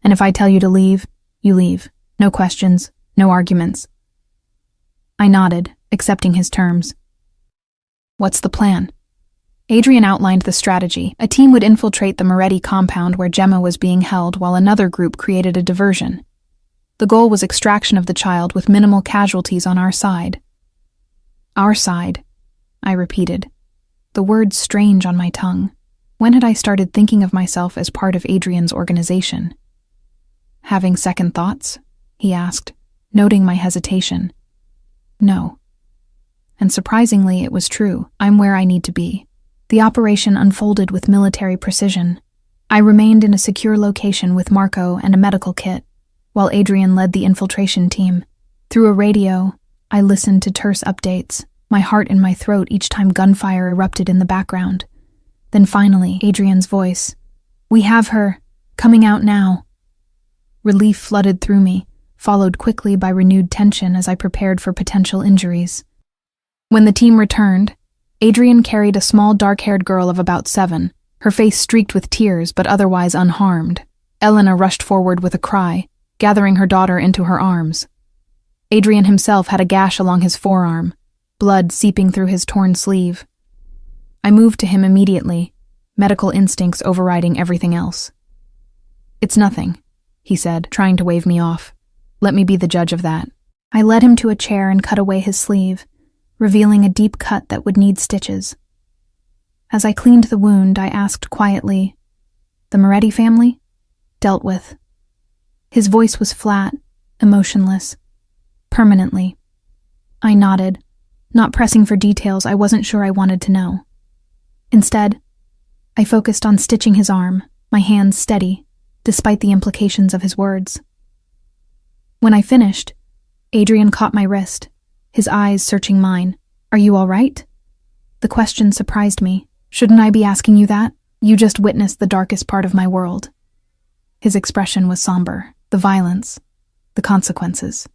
And if I tell you to leave, you leave. No questions, no arguments. I nodded, accepting his terms. What's the plan? Adrian outlined the strategy. A team would infiltrate the Moretti compound where Gemma was being held while another group created a diversion. The goal was extraction of the child with minimal casualties on our side. Our side, I repeated, the words strange on my tongue. When had I started thinking of myself as part of Adrian's organization? Having second thoughts? He asked, noting my hesitation. No. And surprisingly, it was true. I'm where I need to be. The operation unfolded with military precision. I remained in a secure location with Marco and a medical kit, while Adrian led the infiltration team. Through a radio, I listened to terse updates, my heart in my throat each time gunfire erupted in the background. Then finally, Adrian's voice. "We have her. Coming out now." Relief flooded through me, followed quickly by renewed tension as I prepared for potential injuries. When the team returned, Adrian carried a small dark-haired girl of about 7, her face streaked with tears but otherwise unharmed. Elena rushed forward with a cry, gathering her daughter into her arms. Adrian himself had a gash along his forearm, blood seeping through his torn sleeve. I moved to him immediately, medical instincts overriding everything else. "It's nothing," he said, trying to wave me off. "Let me be the judge of that." I led him to a chair and cut away his sleeve, revealing a deep cut that would need stitches. As I cleaned the wound, I asked quietly, "The Moretti family?" "Dealt with." His voice was flat, emotionless. "Permanently." I nodded, not pressing for details I wasn't sure I wanted to know. Instead, I focused on stitching his arm, my hands steady, despite the implications of his words. When I finished, Adrian caught my wrist, his eyes searching mine. "Are you all right?" The question surprised me. "Shouldn't I be asking you that? You just witnessed the darkest part of my world." His expression was somber. The violence, the consequences.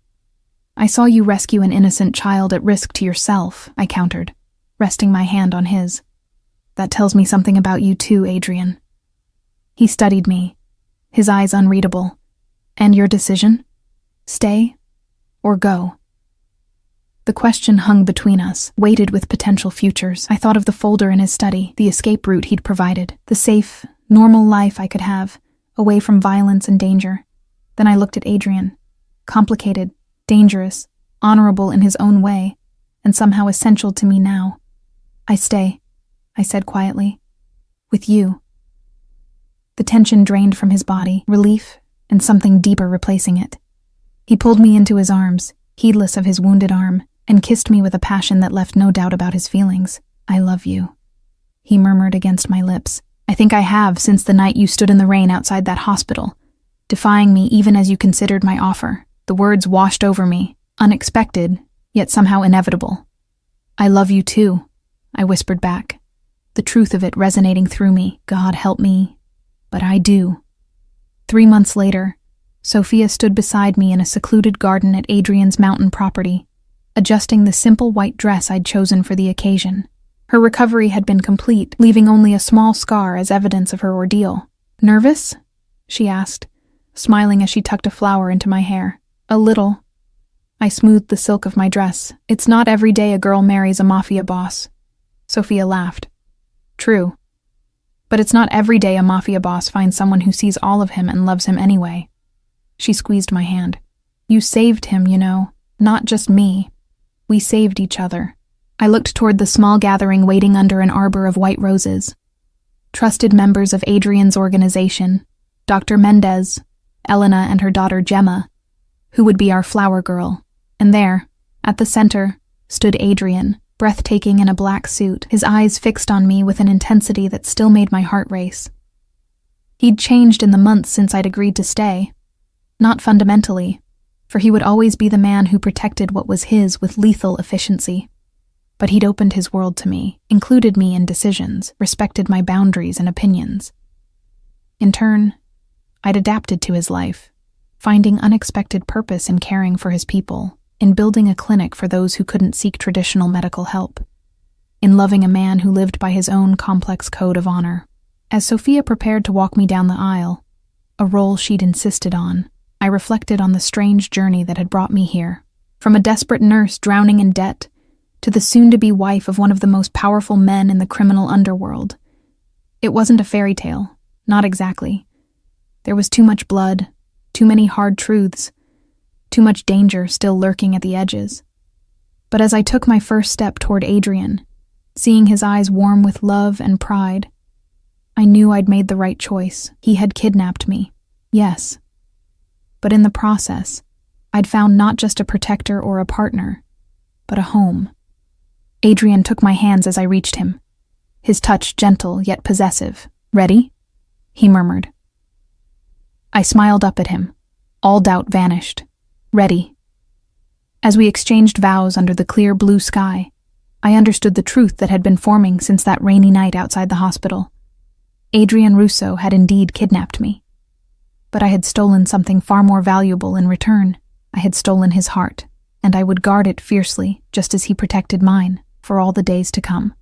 "I saw you rescue an innocent child at risk to yourself," I countered, resting my hand on his. "That tells me something about you too, Adrian." He studied me, his eyes unreadable. "And your decision? Stay or go?" The question hung between us, weighted with potential futures. I thought of the folder in his study, the escape route he'd provided, the safe, normal life I could have, away from violence and danger. Then I looked at Adrian, complicated, dangerous, honorable in his own way, and somehow essential to me now. "I stay," I said quietly. "With you." The tension drained from his body, relief, and something deeper replacing it. He pulled me into his arms, heedless of his wounded arm, and kissed me with a passion that left no doubt about his feelings. "I love you," he murmured against my lips. "I think I have since the night you stood in the rain outside that hospital, defying me even as you considered my offer." The words washed over me, unexpected, yet somehow inevitable. "I love you too," I whispered back, the truth of it resonating through me. God help me, but I do. 3 months later, Sophia stood beside me in a secluded garden at Adrian's mountain property, adjusting the simple white dress I'd chosen for the occasion. Her recovery had been complete, leaving only a small scar as evidence of her ordeal. "Nervous?" she asked, smiling as she tucked a flower into my hair. "A little." I smoothed the silk of my dress. "It's not every day a girl marries a mafia boss." Sophia laughed. "True. But it's not every day a mafia boss finds someone who sees all of him and loves him anyway." She squeezed my hand. "You saved him, you know. Not just me. We saved each other." I looked toward the small gathering waiting under an arbor of white roses. Trusted members of Adrian's organization, Dr. Mendez, Elena and her daughter Gemma, who would be our flower girl. And there, at the center, stood Adrian, breathtaking in a black suit, his eyes fixed on me with an intensity that still made my heart race. He'd changed in the months since I'd agreed to stay. Not fundamentally, for he would always be the man who protected what was his with lethal efficiency. But he'd opened his world to me, included me in decisions, respected my boundaries and opinions. In turn, I'd adapted to his life, finding unexpected purpose in caring for his people, in building a clinic for those who couldn't seek traditional medical help, in loving a man who lived by his own complex code of honor. As Sophia prepared to walk me down the aisle, a role she'd insisted on, I reflected on the strange journey that had brought me here. From a desperate nurse drowning in debt, to the soon-to-be wife of one of the most powerful men in the criminal underworld. It wasn't a fairy tale, not exactly. There was too much blood, too many hard truths, too much danger still lurking at the edges. But as I took my first step toward Adrian, seeing his eyes warm with love and pride, I knew I'd made the right choice. He had kidnapped me. Yes. But in the process, I'd found not just a protector or a partner, but a home. Adrian took my hands as I reached him, his touch gentle yet possessive. "Ready?" he murmured. I smiled up at him. All doubt vanished. "Ready." As we exchanged vows under the clear blue sky, I understood the truth that had been forming since that rainy night outside the hospital. Adrian Russo had indeed kidnapped me. But I had stolen something far more valuable in return. I had stolen his heart, and I would guard it fiercely, just as he protected mine, for all the days to come.